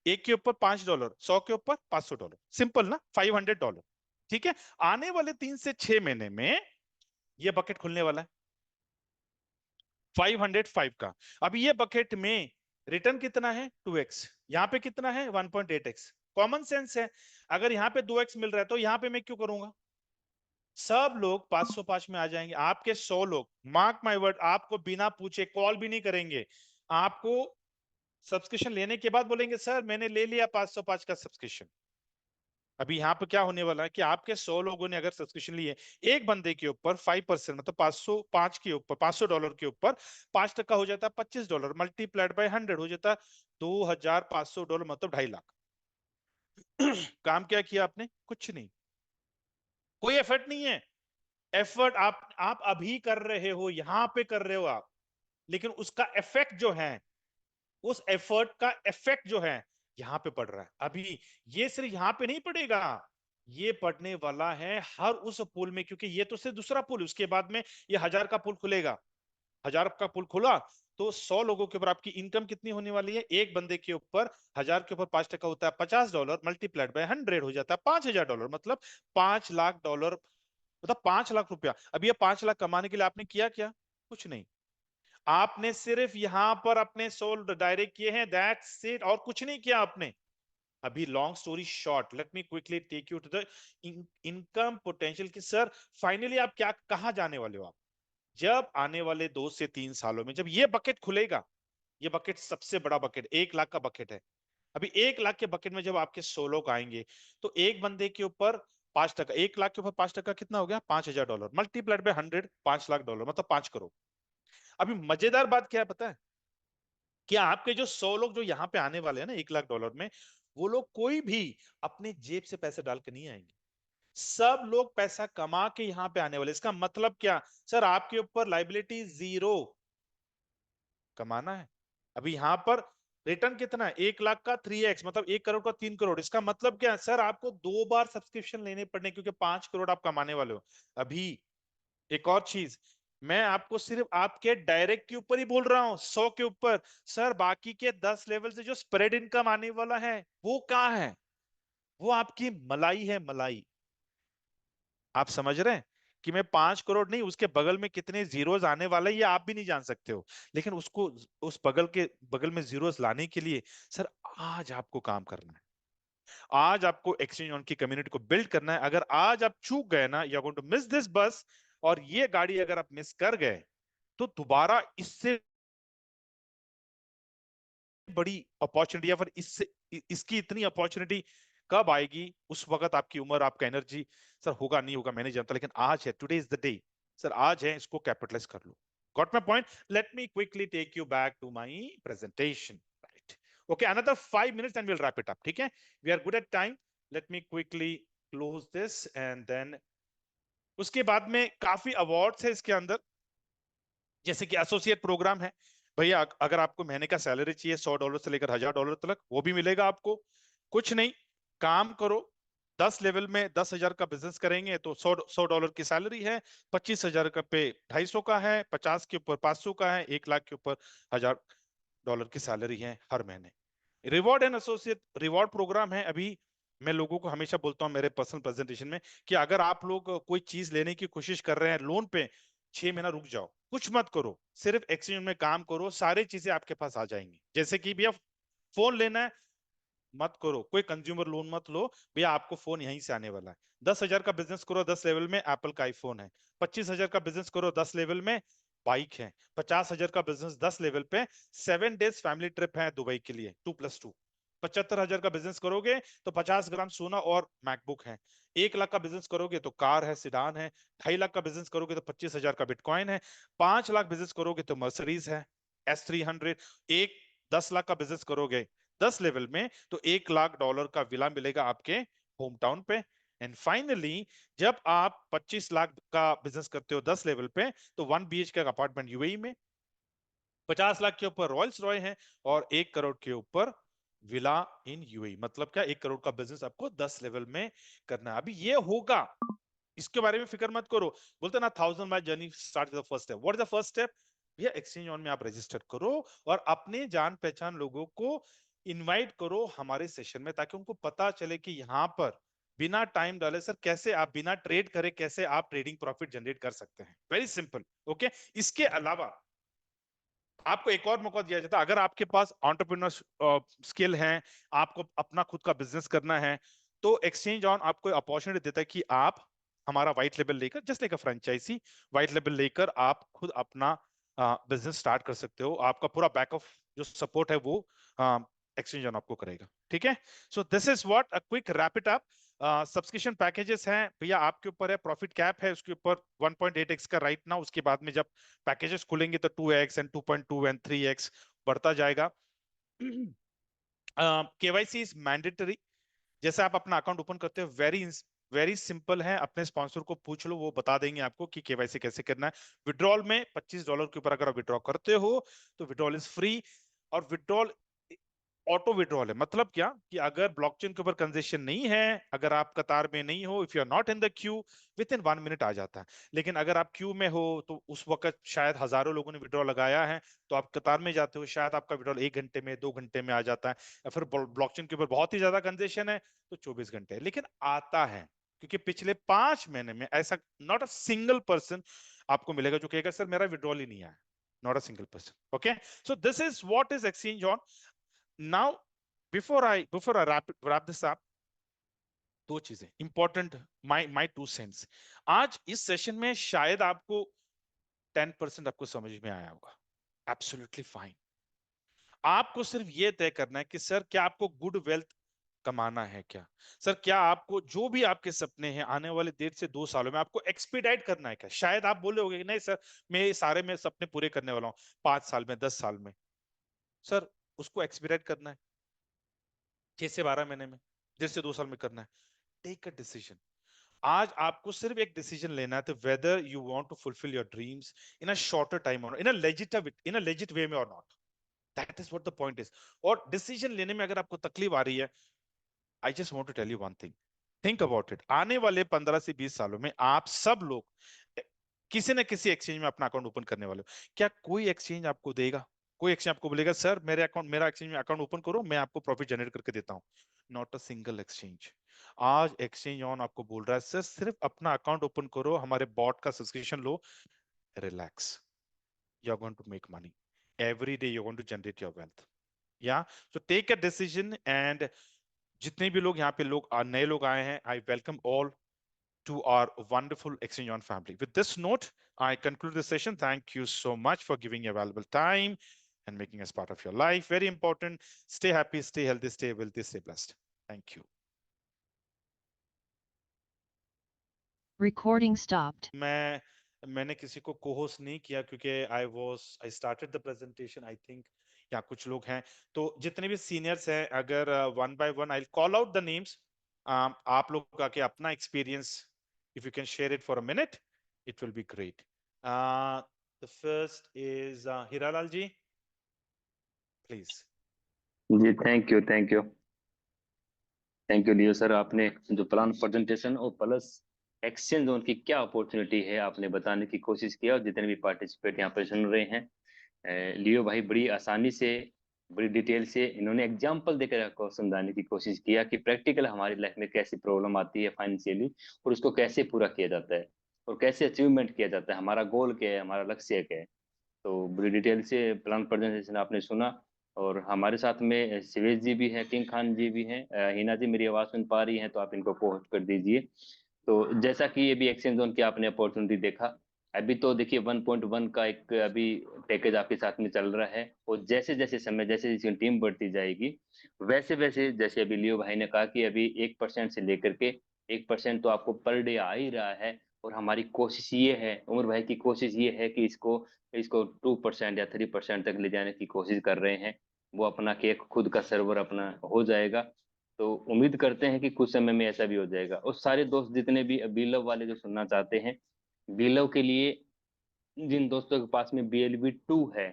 एक के ऊपर $5, 100 के ऊपर $500, सिंपल ना, $500। ठीक है। आने वाले 3 से 6 महीने में ये बकेट खुलने वाला है 505 का। अभी ये बकेट में रिटर्न कितना है? 2x। यहाँ पे कितना है? 1.8x। कॉमन सेंस है, अगर यहाँ पे 2x मिल रहा है तो यहाँ पे मैं क्यों करूंगा? सब लोग 505 में आ जाएंगे। आपके 100 लोग, मार्क माय वर्ड, आपको बिना पूछे कॉल भी नहीं करेंगे। आपको सब्सक्रिप्शन लेने के बाद बोलेंगे सर मैंने ले लिया 505 का सब्सक्रिप्शन। अभी यहाँ पे क्या होने वाला है कि आपके 100 लोगों ने अगर सब्सक्रिप्शन लिए, एक बंदे के ऊपर 5%, मतलब 505 के ऊपर, $500 के ऊपर 5% हो जाता है $25, मल्टीप्लाइड बाय 100 हो जाता है $2,500, मतलब 2.5 लाख। काम क्या किया आपने? कुछ नहीं, कोई एफर्ट नहीं है। एफर्ट आप अभी कर रहे हो, यहां पे कर रहे हो आप, लेकिन उसका इफेक्ट जो है, उस एफर्ट का इफेक्ट जो है यहां पे पड़ रहा है अभी। ये सिर्फ यहां पे नहीं पड़ेगा, ये पड़ने वाला है हर उस पुल में, क्योंकि ये तो सिर्फ दूसरा पुल, उसके बाद में ये 1,000 का पुल खुलेगा। 1,000 का पुल खुला तो 100 लोगों के ऊपर आपकी इनकम कितनी होने वाली है? एक बंदे के ऊपर 1000 के ऊपर 5% होता है $50, मल्टीप्लाइड बाय 100 हो जाता है $5000, मतलब $5 लाख, मतलब 5 लाख रुपया। अब ये 5 लाख कमाने के लिए आपने किया क्या? कुछ नहीं। आपने सिर्फ यहां पर अपने सोल डायरेक्ट किए हैं, दैट्स इट, और कुछ नहीं किया आपने। अभी long story short, let me quickly take you to the income potential कि सर फाइनली आप क्या कहां जाने वाले हो। आप जब आने वाले 2 से 3 सालों में जब ये बकेट खुलेगा, ये बकेट सबसे बड़ा बकेट 1 लाख का बकेट है। अभी 1 लाख के बकेट में जब आपके 100 लोग आएंगे तो एक बंदे के ऊपर 5%, 1 लाख के ऊपर 5% कितना हो गया? $5000, मल्टीप्लाइड बाय 100, $5 लाख, मतलब 5 करोड़। अभी मजेदार बात क्या है पता है? कि आपके जो 100 लोग जो यहाँ पे आने वाले हैं ना $1 लाख में, वो लोग कोई भी अपने जेब से पैसे डाल के नहीं आएंगे। सब लोग पैसा कमा के यहाँ पे आने वाले। इसका मतलब क्या सर? आपके ऊपर लाइबिलिटी जीरो, कमाना है। अभी यहाँ पर रिटर्न कितना है? 1 लाख का 3x, मतलब 1 करोड़ का 3 करोड़। इसका मतलब क्या है सर? आपको 2 बार सब्सक्रिप्शन लेने पड़ने, क्योंकि 5 करोड़ आप कमाने वाले हो। अभी एक और चीज, मैं आपको सिर्फ आपके डायरेक्ट के ऊपर ही बोल रहा हूं, 100 के ऊपर। सर बाकी के 10 लेवल से जो स्प्रेड इनकम आने वाला है वो कहाँ है? वो आपकी मलाई है, मलाई। आप समझ रहे हैं कि मैं 5 करोड़ नहीं, उसके बगल में कितने जीरोस आने वाले ये आप भी नहीं जान सकते हो। लेकिन उसको, उस बगल में जीरोस लाने के लिए सर आज आपको काम करना है। आज आपको एक्सचेंज ऑन की कम्युनिटी को बिल्ड करना है। अगर आज आप चूक गए ना, you are going to miss this bus. और ये गाड़ी अगर आप मिस कर गए तो दोबारा इससे बड़ी अपॉर्चुनिटी, या फिर इससे इसकी इतनी अपॉर्चुनिटी कब आएगी? उस वक्त आपकी उम्र, आपका एनर्जी सर होगा नहीं होगा मैं नहीं जानता, लेकिन आज है, today is the day. Sir आज है, इसको कैपिटलाइज कर लो। Got my point? Let me quickly take you back to my presentation, right? Okay, another 5 minutes and will wrap it up, ठीक है? We are good at time. Let me quickly close this and then उसके बाद में काफी awards है इसके अंदर, जैसे कि एसोसिएट प्रोग्राम है। भैया अगर आपको महीने का सैलरी चाहिए $100 से लेकर $1000 तक, वो भी मिलेगा आपको। कुछ नहीं, काम करो। 10 लेवल में 10,000 का बिजनेस करेंगे तो $100 की सैलरी है। 25,000 का पे 250 का है, 50 के ऊपर 500 का है, 1 लाख के ऊपर $1000 की सैलरी है हर महीने। Reward and associate reward program है। अभी मैं लोगों को हमेशा बोलता हूँ मेरे पर्सनल प्रेजेंटेशन में कि अगर आप लोग कोई चीज लेने की कोशिश कर रहे हैं लोन पे, 6 महीना रुक जाओ, कुछ मत करो, सिर्फ एक्सचेंज में काम करो, सारी चीजें आपके पास आ जाएंगी। जैसे कि भैया फोन लेना है, मत करो कोई कंज्यूमर लोन, मत लो भैया, आपको फोन यहीं से आने वाला है। 10,000 का बिजनेस करो 10 लेवल में, एप्पल का आईफोन है। 25,000 का बिजनेस करो 10 लेवल में, बाइक है। 50,000 का बिजनेस 10 लेवल पे, 7 डेज फैमिली ट्रिप है दुबई के लिए, 2+2। 75,000 का बिजनेस करोगे तो 50 ग्राम सोना और मैकबुक है। 1 लाख का बिजनेस करोगे तो कार है, सिडान है। 2.5 लाख का बिजनेस करोगे तो 25,000 का बिटकॉइन है। 5 लाख बिजनेस करोगे तो मर्सरीज है, S300। एक 10 लाख का बिजनेस करोगे 10 लेवल में तो $1 लाख का विला मिलेगा आपके होम टाउन पे। एंड फाइनली जब आप 25 लाख का बिजनेस करते हो 10 लेवल पे, तो 1 BHK का अपार्टमेंट यूएई में। 50 लाख के ऊपर रॉयल्स रॉय है, और 1 करोड़ के ऊपर विला इन यूएई। मतलब क्या? 1 करोड़ का बिजनेस आपको 10 लेवल में करना है। अभी ये होगा, इसके बारे में फिक्र मत करो। बोलते ना 1000 mile journey start the first step. What is the first step? भैया एक्सचेंज ऑन में आप रजिस्टर करो और अपने जान पहचान लोगों को इनवाइट करो हमारे सेशन में, ताकि उनको पता चले कि यहाँ पर बिना टाइम डाले सर कैसे आप बिना ट्रेड करे कैसे आप ट्रेडिंग प्रॉफिट जनरेट कर सकते हैं। Very simple. ओके, इसके अलावा आपको एक और मौका दिया जाता है। अगर आपके पास एंटरप्रेन्योर स्किल है, आपको अपना खुद का बिजनेस करना है, तो एक्सचेंज ऑन आपको अपॉर्चुनिटी देता है कि आप हमारा व्हाइट लेवल लेकर, just like a franchisee, white लेवल लेकर आप खुद अपना बिजनेस स्टार्ट कर सकते हो। आपका पूरा बैक ऑफ जो सपोर्ट है वो एक्सचेंज ऑन आपको करेगा, ठीक है? So this is what a quick rap it up. Subscription packages हैं भैया, आपके ऊपर है। प्रॉफिट कैप है उसके ऊपर 1.8x का राइट नाउ। उसके बाद में जब पैकेजेस खुलेंगे तो 2x एंड 2.2 एंड 3x बढ़ता जाएगा। KYC is mandatory. जैसे आप अपना अकाउंट ओपन करते हो, वेरी वेरी सिंपल है। अपने स्पॉन्सर को पूछ लो, वो बता देंगे आपको कि केवाईसी कैसे करना है। विड्रॉल में $25 के ऊपर अगर आप विड्रॉ करते हो तो विड्रॉल इज फ्री। और विड्रॉल ऑटो विड्रॉल है। मतलब क्या कि अगर ब्लॉकचेन के ऊपर कंजेशन नहीं है, अगर आप कतार में नहीं हो, if you are not in the queue, within 1 minute आ जाता है। लेकिन अगर आप क्यू में हो तो उस वक्त शायद हजारों लोगों ने विड्रॉल लगाया है, तो आप कतार में जाते हो, शायद आपका विड्रॉल 1 घंटे में, 2 घंटे में आ जाता है। या फिर ब्लॉकचेन के ऊपर बहुत ही ज्यादा कंजेशन है तो 24 घंटे, लेकिन आता है। क्योंकि पिछले 5 महीने में ऐसा नॉट अ सिंगल पर्सन आपको मिलेगा जो कहेगा सर मेरा विड्रॉल ही नहीं आया। Not a single person. Okay, so this is what is exchange on now. Before I wrap this up, दो चीजें इंपॉर्टेंट, माई 2 सेंट्स। आज इस सेशन में शायद आपको 10% आपको समझ में आया होगा। Absolutely fine. आपको सिर्फ ये तय करना है कि सर क्या आपको गुड वेल्थ कमाना है क्या? सर क्या आपको जो भी आपके सपने हैं आने वाले 1.5 से 2 सालों में आपको एक्सपीडाइट करना है क्या? शायद आप बोले होगे कि नहीं सर मैं ये सारे में सपने पूरे करने वाला हूँ 5 साल में, 10 साल में। सर उसको एक्सपीडाइट करना है 6 से 12 महीने में, 1.5 से 2 साल में करना है। Take a decision. आज आपको सिर्फ एक डिसीजन लेना है, तो whether you want to fulfil your dreams in a shorter time और इन अ लेजिट वे में और not. That is what the point is. और डिसीजन लेने में अगर आपको तकलीफ आ रही है, I just want to tell you one thing, think about it. आने वाले 15 से 20 सालों में आप सब लोग किसी न किसी एक्सचेंज में अपना अकाउंट ओपन करने वाले हो। क्या कोई एक्सचेंज आपको देगा, कोई एक्सचेंज आपको बोलेगा सर मेरा एक्सचेंज में अकाउंट ओपन करो, मैं आपको प्रॉफिट जनरेट करके देता हूँ? Not a single exchange. आज एक्सचेंज ऑन आपको बोल रहा है सर सिर्फ अपना अकाउंट ओपन करो, हमारे बॉट का सब्सक्रिप्शन लो, relax, you are going to make money every day, you are going to generate your wealth. या so take a decision. And जितने भी लोग यहाँ पे नए लोग आए हैं, I welcome all to our wonderful Exchange On family. With this note, I conclude the session. Thank you so much for giving your valuable time and making us part of your life. Very important. Stay happy, stay healthy, stay wealthy, stay blessed. Thank you. Recording stopped. मैंने किसी को co-host नहीं किया क्योंकि I started the presentation, I think या कुछ लोग हैं। तो जितने भी सीनियर्स हैं, अगर one by one I call out the names, आप लोग आके अपना experience if you can share it for a minute, it will be great. The first is Hiralal ji, please. जी थैंक यू लियो सर। आपने जो plan presentation और plus exchange zone की क्या अपॉर्चुनिटी है आपने बताने की कोशिश किया, और जितने भी पार्टिसिपेट यहाँ पे सुन रहे हैं, लियो भाई बड़ी आसानी से बड़ी डिटेल से इन्होंने एग्जाम्पल देकर आपको समझाने की कोशिश किया कि प्रैक्टिकल हमारी लाइफ में कैसी प्रॉब्लम आती है फाइनेंशियली, और उसको कैसे पूरा किया जाता है और कैसे अचीवमेंट किया जाता है, हमारा गोल क्या है, हमारा लक्ष्य क्या है। तो बड़ी डिटेल से प्लान प्रेजेंटेशन आपने सुना। और हमारे साथ में शिवेश जी भी हैं, किंग खान जी भी हैं। हिना जी मेरी आवाज सुन पा रही हैं तो आप इनको पोस्ट कर दीजिए। तो जैसा कि ये भी एक्सचेंज जोन की आपने अपॉर्चुनिटी देखा, अभी तो देखिए 1.1 का एक अभी पैकेज आपके साथ में चल रहा है, और जैसे जैसे समय जैसे जैसे टीम बढ़ती जाएगी वैसे वैसे, जैसे अभी लियो भाई ने कहा कि अभी 1% से लेकर के 1% तो आपको पर डे आ ही रहा है। और हमारी कोशिश ये है, उमर भाई की कोशिश ये है कि इसको इसको 2% या 3% तक ले जाने की कोशिश कर रहे हैं। वो अपना केक खुद का सर्वर अपना हो जाएगा, तो उम्मीद करते हैं कि कुछ समय में ऐसा भी हो जाएगा। और सारे दोस्त जितने भी बीलव वाले जो सुनना चाहते हैं, बीलव के लिए जिन दोस्तों के पास में BLV 2 है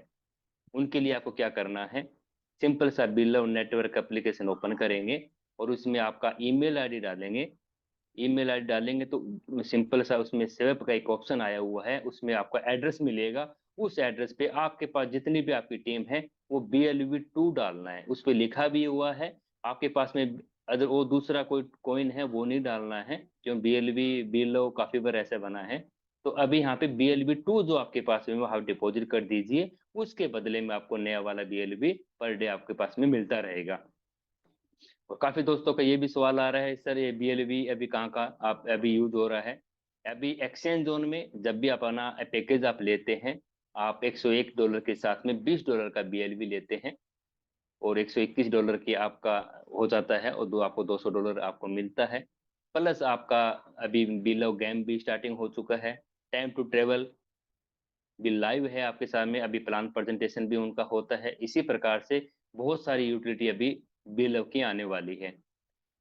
उनके लिए आपको क्या करना है, सिंपल सा बीलव नेटवर्क एप्लीकेशन ओपन करेंगे और उसमें आपका ईमेल आईडी डालेंगे। ईमेल आईडी डालेंगे तो सिंपल सा उसमें सेव का एक ऑप्शन आया हुआ है, उसमें आपका एड्रेस मिलेगा। उस एड्रेस पे आपके पास जितनी भी आपकी टीम है वो BLV 2 डालना है, उस पे लिखा भी हुआ है। आपके पास में अगर वो दूसरा कोई कॉइन है वो नहीं डालना है, क्यों बीएलओ काफी बार ऐसा बना है। तो अभी यहाँ पे BLV 2 जो आपके पास में वो आप डिपॉजिट कर दीजिए, उसके बदले में आपको नया वाला BLV पर डे आपके पास में मिलता रहेगा। और काफी दोस्तों का ये भी सवाल आ रहा है सर ये BLV अभी कहाँ का आप अभी यूज हो रहा है। अभी एक्सचेंज जोन में जब भी आप अपना पैकेज आप लेते हैं, आप $101 के साथ में $20 का BLV लेते हैं, और $121 की आपका हो जाता है, और आपको $200 आपको मिलता है। प्लस आपका अभी बिलो गेम भी स्टार्टिंग हो चुका है, टाइम टू ट्रेवल भी लाइव है आपके सामने, अभी प्लान प्रेजेंटेशन भी उनका होता है। इसी प्रकार से बहुत सारी यूटिलिटी अभी बिलो की आने वाली है।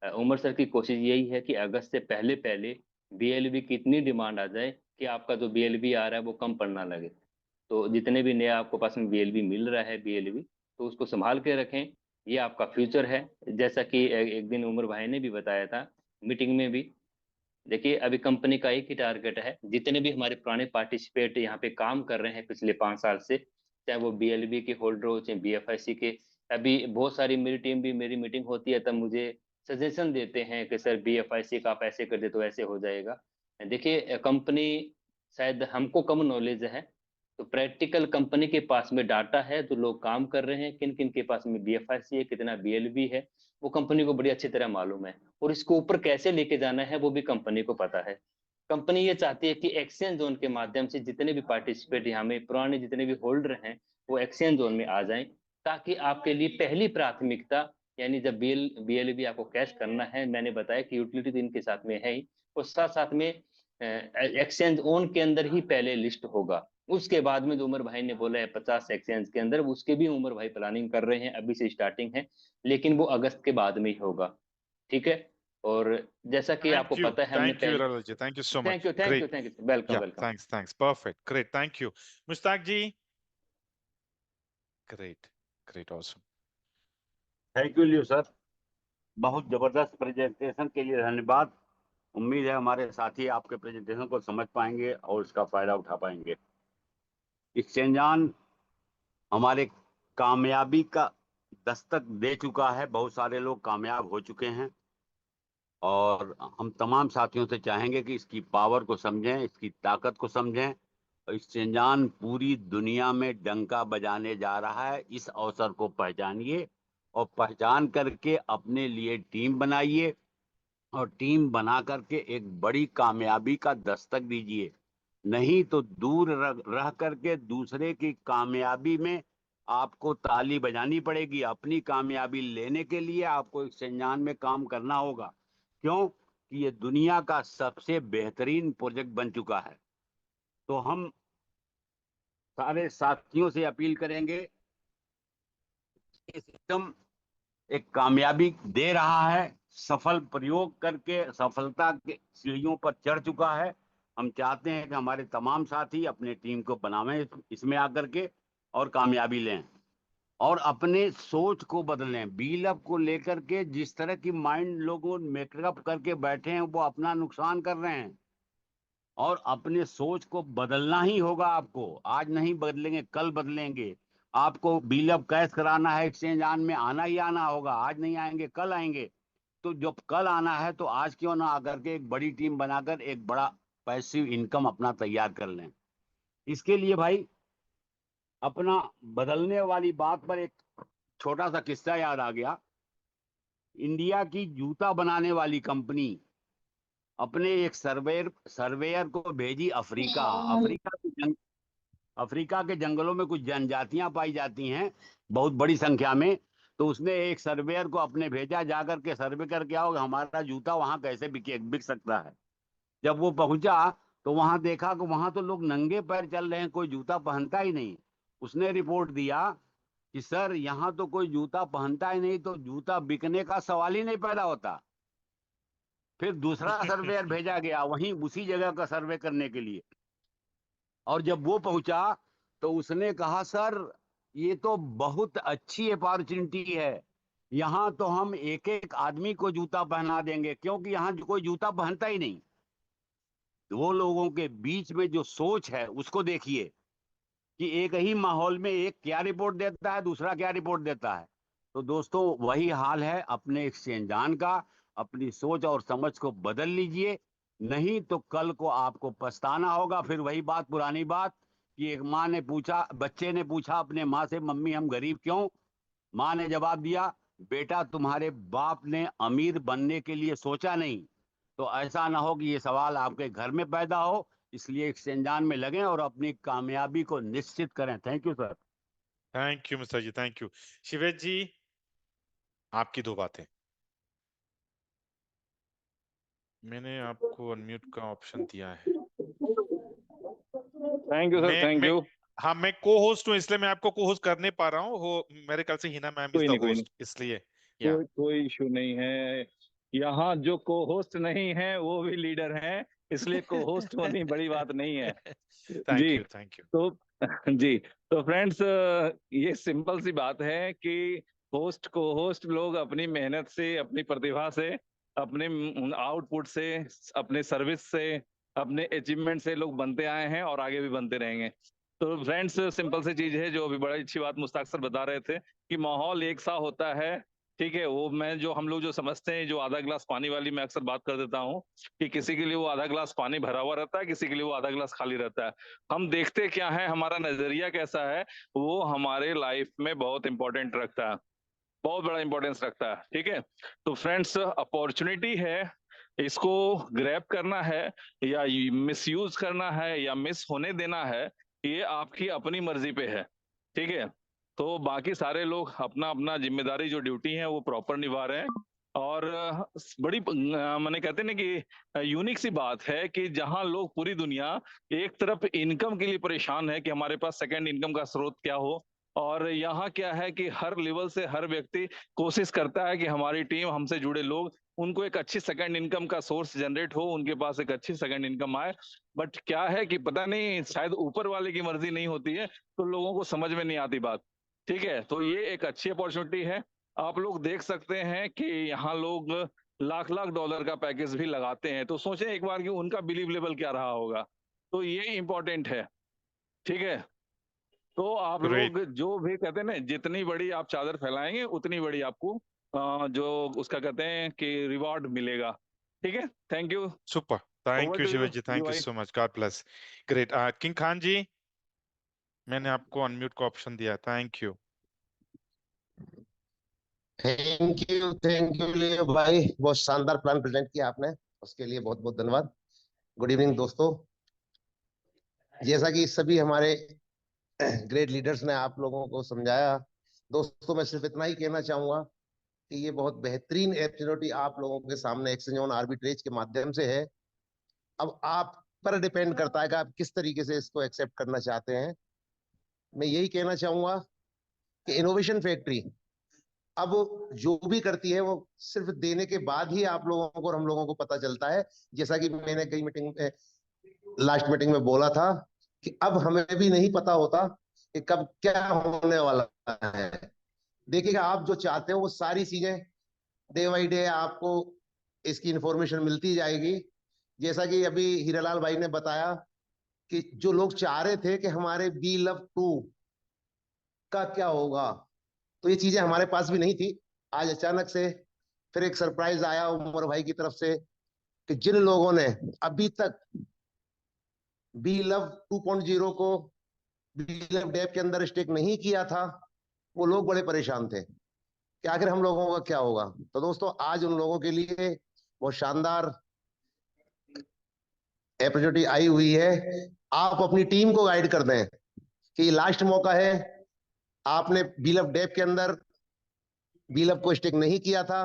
उमर सर की कोशिश यही है कि अगस्त से पहले पहले BLV की इतनी डिमांड आ जाए कि आपका जो BLV आ रहा है वो कम पड़ना लगे। तो जितने भी नया आपको पास में BLV मिल रहा है BLV, तो उसको संभाल के रखें। ये आपका फ्यूचर है। जैसा कि एक दिन उमर भाई ने भी बताया था मीटिंग में भी, देखिए अभी कंपनी का एक ही टारगेट है, जितने भी हमारे पुराने पार्टिसिपेट यहाँ पे काम कर रहे हैं पिछले 5 साल से, चाहे वो बीएलबी के होल्डर हो चाहे बीएफआईसी के। अभी बहुत सारी मेरी टीम भी, मेरी मीटिंग होती है तब मुझे सजेशन देते हैं कि सर बीएफआईसी का आप ऐसे कर दे तो ऐसे हो जाएगा। देखिए कंपनी, शायद हमको कम नॉलेज है, तो प्रैक्टिकल कंपनी के पास में डाटा है तो लोग काम कर रहे हैं, किन किन के पास में बीएफआईसी है, कितना बीएलबी है, वो कंपनी को बड़ी अच्छी तरह मालूम है। और इसको ऊपर कैसे लेके जाना है वो भी कंपनी को पता है। कंपनी ये चाहती है कि एक्सचेंज जोन के माध्यम से जितने भी पार्टिसिपेट यहाँ में पुराने जितने भी होल्डर हैं वो एक्सचेंज जोन में आ जाएं, ताकि आपके लिए पहली प्राथमिकता, यानी जब बीएलबी आपको कैश करना है, मैंने बताया कि यूटिलिटी तो इनके साथ में है ही, और साथ साथ में एक्सचेंज ओन के अंदर ही पहले लिस्ट होगा। उसके बाद में जो उमर भाई ने बोला है 50 एक्सचेंज के अंदर, उसके भी उमर भाई प्लानिंग कर रहे हैं, अभी से स्टार्टिंग है, लेकिन वो अगस्त के बाद में ही होगा। ठीक है। और जैसा कि आपको पता है हमने थैंक यू पहले, Viral जी, thank you so thank much, you thank you great. Thank you, welcome या welcome. Thanks, perfect, great, thank you. Mushtaq ji, great, great, awesome. Thank you Leo sir, बहुत जबरदस्त प्रेजेंटेशन के लिए धन्यवाद। उम्मीद है हमारे साथी आपके प्रेजेंटेशन को समझ पाएंगे और इसका फायदा उठा पाएंगे। एक्सचेंजान हमारे कामयाबी का दस्तक दे चुका है, बहुत सारे लोग कामयाब हो चुके हैं और हम तमाम साथियों से चाहेंगे कि इसकी पावर को समझें, इसकी ताकत को समझें। एक्सचेंजान पूरी दुनिया में डंका बजाने जा रहा है, इस अवसर को पहचानिए और पहचान करके अपने लिए टीम बनाइए और टीम बना करके एक बड़ी कामयाबी का दस्तक दीजिए। नहीं तो दूर रह करके दूसरे की कामयाबी में आपको ताली बजानी पड़ेगी। अपनी कामयाबी लेने के लिए आपको एक्सचेंजान में काम करना होगा। क्यों कि ये दुनिया का सबसे बेहतरीन प्रोजेक्ट बन चुका है। तो हम सारे साथियों से अपील करेंगे, ये सिस्टम एक कामयाबी दे रहा है, सफल प्रयोग करके सफलता के सीढ़ियों पर चढ़ चुका है। हम चाहते हैं कि हमारे तमाम साथी अपने टीम को बनावें इसमें आकर के और कामयाबी लें और अपने सोच को बदलें। बीलअप को लेकर के जिस तरह की माइंड लोगों मेकअप करके बैठे हैं वो अपना नुकसान कर रहे हैं और अपने सोच को बदलना ही होगा। आपको आज नहीं बदलेंगे कल बदलेंगे। आपको बिलअप कैश कराना है, एक्सचेंज ऑन में आना ही आना होगा। आज नहीं आएंगे कल आएंगे, तो जब कल आना है तो आज क्यों ना आकर के एक बड़ी टीम बनाकर एक बड़ा पैसिव इनकम अपना तैयार कर लें। इसके लिए भाई अपना बदलने वाली बात पर एक छोटा सा किस्सा याद आ गया। इंडिया की जूता बनाने वाली कंपनी अपने एक सर्वेयर को भेजी अफ्रीका। अफ्रीका की अफ्रीका के जंगलों में कुछ जनजातियां पाई जाती हैं बहुत बड़ी संख्या में। तो उसने एक सर्वेयर को अपने भेजा, जाकर के सर्वे करके आओ हमारा जूता वहां कैसे बिक सकता है। जब वो पहुंचा तो वहां देखा कि वहां तो लोग नंगे पैर चल रहे हैं, कोई जूता पहनता ही नहीं। उसने रिपोर्ट दिया कि सर यहाँ तो कोई जूता पहनता ही नहीं, तो जूता बिकने का सवाल ही नहीं पैदा होता। फिर दूसरा सर्वेयर भेजा गया वहीं उसी जगह का सर्वे करने के लिए, और जब वो पहुंचा तो उसने कहा सर ये तो बहुत अच्छी अपॉर्चुनिटी है, यहाँ तो हम एक एक आदमी को जूता पहना देंगे, क्योंकि यहाँ कोई जूता पहनता ही नहीं। दो लोगों के बीच में जो सोच है उसको देखिए कि एक ही माहौल में एक क्या रिपोर्ट देता है, दूसरा क्या रिपोर्ट देता है। तो दोस्तों वही हाल है अपने एक्सचेंजान का। अपनी सोच और समझ को बदल लीजिए, नहीं तो कल को आपको पछताना होगा। फिर वही बात, पुरानी बात कि एक माँ ने पूछा, बच्चे ने पूछा अपने माँ से, मम्मी हम गरीब क्यों? माँ ने जवाब दिया, बेटा तुम्हारे बाप ने अमीर बनने के लिए सोचा नहीं। तो ऐसा ना हो कि ये सवाल आपके घर में पैदा हो। इसलिए एक्सचेंजान में लगें और अपनी कामयाबी को निश्चित करें। Thank you sir. Thank you mister ji, thank you. Shivesh ji, आपकी दो बातें। मैंने आपको अनम्यूट का ऑप्शन दिया है। थैंक यू सर, थैंक मैं यू। हाँ, मैं को होस्ट हूँ इसलिए मैं आपको को होस्ट कर नहीं पा रहा हूँ। हो मेरे ख्याल से हिना मैम इज द कोई नहीं, होस्ट, इसलिए या कोई इशू नहीं है। यहाँ जो को होस्ट नहीं है वो भी लीडर हैं, इसलिए को होस्ट होनी बड़ी बात नहीं है। थैंक जी। You, thank you. तो जी, तो फ्रेंड्स, ये सिंपल सी बात है कि होस्ट को होस्ट लोग अपनी मेहनत से, अपनी प्रतिभा से, अपने आउटपुट से, अपने सर्विस से, अपने अचीवमेंट से लोग बनते आए हैं और आगे भी बनते रहेंगे। तो फ्रेंड्स, सिंपल सी चीज है, जो अभी बड़ी अच्छी बात मुश्ताक सर बता रहे थे कि माहौल एक सा होता है। ठीक है, वो मैं जो हम लोग जो समझते हैं, जो आधा गिलास पानी वाली मैं अक्सर बात कर देता हूँ कि किसी के लिए वो आधा गिलास पानी भरा हुआ रहता है, किसी के लिए वो आधा गिलास खाली रहता है। हम देखते क्या है, हमारा नजरिया कैसा है, वो हमारे लाइफ में बहुत इंपॉर्टेंट रखता है, बहुत बड़ा इंपॉर्टेंस रखता है। ठीक है, तो फ्रेंड्स, अपॉर्चुनिटी है, इसको ग्रैब करना है या मिसयूज करना है या मिस होने देना है, ये आपकी अपनी मर्जी पे है। ठीक है, तो बाकी सारे लोग अपना अपना जिम्मेदारी, जो ड्यूटी है, वो प्रॉपर निभा रहे हैं। और बड़ी मैंने कहते ना कि यूनिक सी बात है कि जहां लोग, पूरी दुनिया एक तरफ इनकम के लिए परेशान है कि हमारे पास सेकंड इनकम का स्रोत क्या हो, और यहाँ क्या है कि हर लेवल से हर व्यक्ति कोशिश करता है कि हमारी टीम, हमसे जुड़े लोग, उनको एक अच्छी सेकंड इनकम का सोर्स जनरेट हो, उनके पास एक अच्छी सेकंड इनकम आए। बट क्या है कि पता नहीं, शायद ऊपर वाले की मर्जी नहीं होती है, तो लोगों को समझ में नहीं आती बात। ठीक है, तो ये एक अच्छी अपॉर्चुनिटी है। आप लोग देख सकते हैं कि यहाँ लोग लाख लाख डॉलर का पैकेज भी लगाते हैं, तो सोचें एक बार कि उनका बिलीव लेवल क्या रहा होगा। तो ये इंपॉर्टेंट है। ठीक है, तो आप ग्रेट। लोग जो भी कहते हैं ना, जितनी बड़ी आप चादर फैलाएंगे, उतनी बड़ी आपको जो उसका कहते हैं कि रिवॉर्ड मिलेगा। ठीक है, thank you. Super. Thank over you to Shivaji you ji, thank you भाई। So much, god bless. Great. King Khan ji, मैंने आपको अनम्यूट का ऑप्शन दिया, thank you. Thank you Leo भाई, बहुत शानदार प्लान प्रेजेंट किया आपने, उसके लिए बहुत बहुत धन्यवाद। गुड इवनिंग दोस्तों। जैसा कि सभी हमारे ग्रेट लीडर्स ने आप लोगों को समझाया, दोस्तों मैं सिर्फ इतना ही कहना चाहूंगा कि ये बहुत बेहतरीन अपॉर्चुनिटी आप लोगों के सामने एक्सचेंज ऑन आर्बिट्रेज के माध्यम से है। अब आप पर डिपेंड करता है कि आप किस तरीके से इसको एक्सेप्ट करना चाहते हैं। मैं यही कहना चाहूंगा कि इनोवेशन फैक्ट्री अब जो भी करती है वो सिर्फ देने के बाद ही आप लोगों को और हम लोगों को पता चलता है। जैसा कि मैंने कई मीटिंग में, लास्ट मीटिंग में बोला था कि अब हमें भी नहीं पता होता कि कब क्या होने वाला है। देखिएगा, आप जो चाहते हो वो सारी चीजें डे बाई डे आपको इसकी इंफॉर्मेशन मिलती जाएगी। जैसा कि अभी हीरालाल भाई ने बताया कि जो लोग चाह रहे थे कि हमारे बी लव 2 का क्या होगा, तो ये चीजें हमारे पास भी नहीं थी। आज अचानक से फिर एक सरप्राइज आया उमर भाई की तरफ से कि जिन लोगों ने अभी तक बी लव 2.0 को बी लव डेव के अंदर स्टेक नहीं किया था, वो लोग बड़े परेशान थे कि आखिर हम लोगों का क्या होगा। तो दोस्तों, आज उन लोगों के लिए बहुत शानदार अपॉर्चुनिटी आई हुई है। आप अपनी टीम को गाइड कर दें कि ये लास्ट मौका है। आपने बी लव डेव के अंदर बी लव को स्टेक नहीं किया था,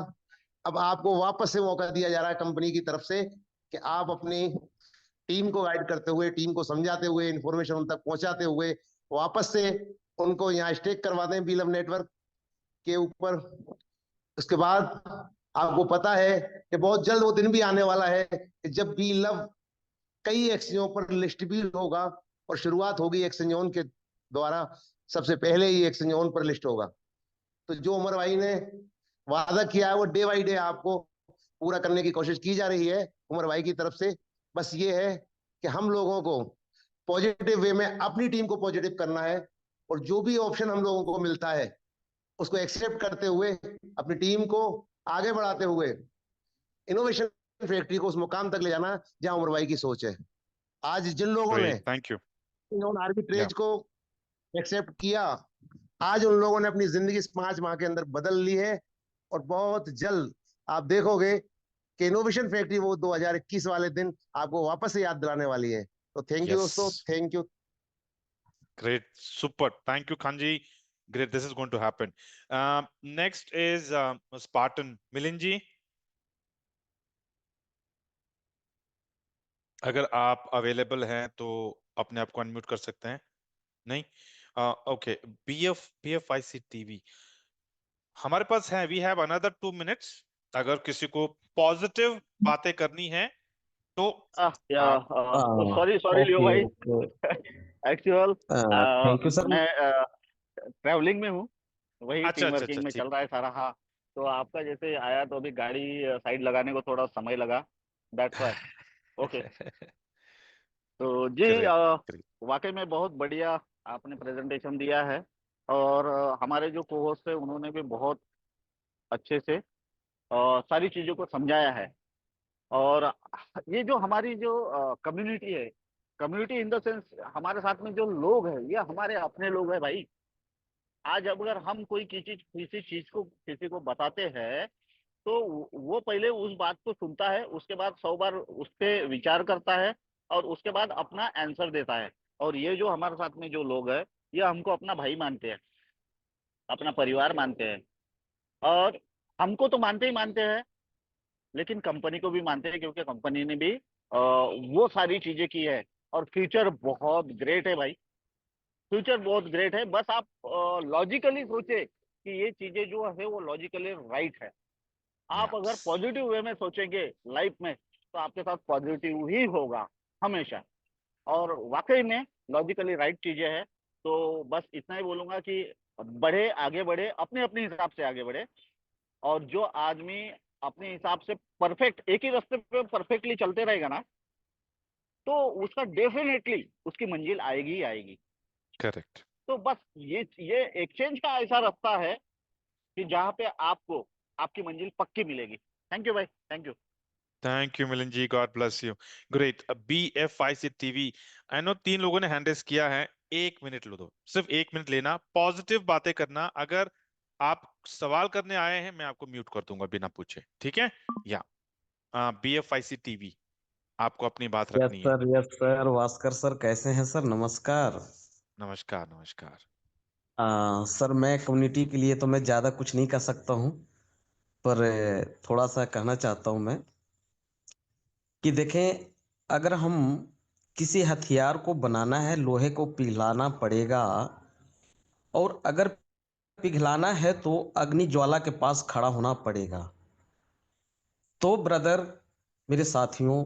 अब आपको वापस से मौका दिया जा रहा है कंपनी की तरफ से कि आप अपनी टीम को गाइड करते हुए, टीम को समझाते हुए, इंफॉर्मेशन उन तक पहुंचाते हुए वापस से उनको यहाँ स्टेक करवा दें बी लव नेटवर्क के ऊपर। उसके बाद आपको पता है कि बहुत जल्द वो दिन भी आने वाला है कि जब बी लव कई एक्सचेंजों पर लिस्ट भी होगा, और शुरुआत होगी एक्सचेंज ऑन के द्वारा, सबसे पहले ही एक्सचेंज ऑन पर लिस्ट होगा। तो जो उमर भाई ने वादा किया है वो डे बाई डे आपको पूरा करने की कोशिश की जा रही है उमर भाई की तरफ से। बस ये है कि हम लोगों को पॉजिटिव वे में अपनी टीम को पॉजिटिव करना है, और जो भी ऑप्शन हम लोगों को मिलता है उसको एक्सेप्ट करते हुए अपनी टीम को आगे बढ़ाते हुए इनोवेशन फैक्ट्री को उस मुकाम तक ले जाना जहां उमर भाई की सोच है। आज जिन लोगों ने ग्रेट, थैंक यू। आर्बिट्रेज को एक्सेप्ट किया, आज उन लोगों ने अपनी जिंदगी 5 माह के अंदर बदल ली है, और बहुत जल्द आप देखोगे कि इनोवेशन फैक्ट्री वो 2021 वाले दिन आपको वापस से याद दिलाने वाली है। तो थैंक यू यस, दोस्तों, thank you. great, super, thank you Khanji. Great, this is going to happen. Next is Spartan Milinji. अगर आप अवेलेबल हैं तो अपने आप को अनम्यूट कर सकते हैं। नहीं? ओके। BFIC TV हमारे पास है, वी हैव अनदर 2 minutes। अगर किसी को पॉजिटिव बातें करनी है तो आप सॉरी लियो भाई, एक्चुअल थैंक यू सर। मैं ट्रैवलिंग में हूँ, वही अच्छा टीम अच्छा अच्छा, वर्किंग में ठीक। चल रहा है सारा। हाँ, तो आपका जैसे आया तो अभी गाड़ी साइड लगाने को थोड़ा समय लगा, दैट्स व्हाई। ओके। तो जी ग्रेट ग्रेट। वाकई में बहुत बढ़िया आपने प्रेजेंटेशन दिया है। और हमारे जो को होस्ट है उन्होंने भी बहुत अच्छे से सारी चीज़ों को समझाया है। और ये जो हमारी जो कम्युनिटी है, कम्युनिटी इन द सेंस हमारे साथ में जो लोग हैं ये हमारे अपने लोग हैं भाई। आज अगर हम कोई किसी चीज को किसी को बताते हैं तो वो पहले उस बात को सुनता है, उसके बाद 100 बार उस पे विचार करता है और उसके बाद अपना आंसर देता है। और ये जो हमारे साथ में जो लोग हैं ये हमको अपना भाई मानते हैं, अपना परिवार मानते हैं। और हमको तो मानते ही मानते हैं, लेकिन कंपनी को भी मानते हैं क्योंकि कंपनी ने भी वो सारी चीजें की है। और फ्यूचर बहुत ग्रेट है भाई, फ्यूचर बहुत ग्रेट है। बस आप लॉजिकली सोचे कि ये चीजें जो है वो लॉजिकली राइट है। आप अगर यस पॉजिटिव वे में सोचेंगे लाइफ में तो आपके साथ पॉजिटिव ही होगा हमेशा। और वाकई में लॉजिकली राइट चीजें हैं। तो बस इतना ही बोलूंगा कि बढ़े, आगे बढ़े, अपने अपने हिसाब से आगे बढ़े। और जो आदमी अपने हिसाब से परफेक्ट एक ही रास्ते पे परफेक्टली चलते रहेगा ना, तो उसका डेफिनेटली उसकी मंजिल आएगी ही आएगी। करेक्ट। तो बस ये एक्सचेंज का ऐसा रास्ता है कि जहाँ पे आपको आपकी मंजिल पक्की मिलेगी। थैंक यू भाई, thank you. Thank you Milan ji, God bless you. Great. BFIC TV, I know 3 लोगों ने हैंड रेस किया है। 1 मिनट लो, दो सिर्फ 1 मिनट लेना, पॉजिटिव बातें करना। अगर आप सवाल करने आए हैं मैं आपको म्यूट कर दूंगा बिना पूछे, ठीक है? या BFIC टीवी, आपको अपनी बात रखनी है। यस सर, भास्कर सर कैसे हैं सर? नमस्कार। नमस्कार नमस्कार। सर मैं कम्युनिटी के लिए तो मैं ज़्यादा कुछ नहीं कर सकता हूँ, पर थोड़ा सा कहना चाहता हूँ मैं कि देखें, अगर हम किसी हथियार को बनाना है लोहे को पिघलाना पड़ेगा, और अगर पिघलाना है तो अग्नि ज्वाला के पास खड़ा होना पड़ेगा। तो ब्रदर, मेरे साथियों,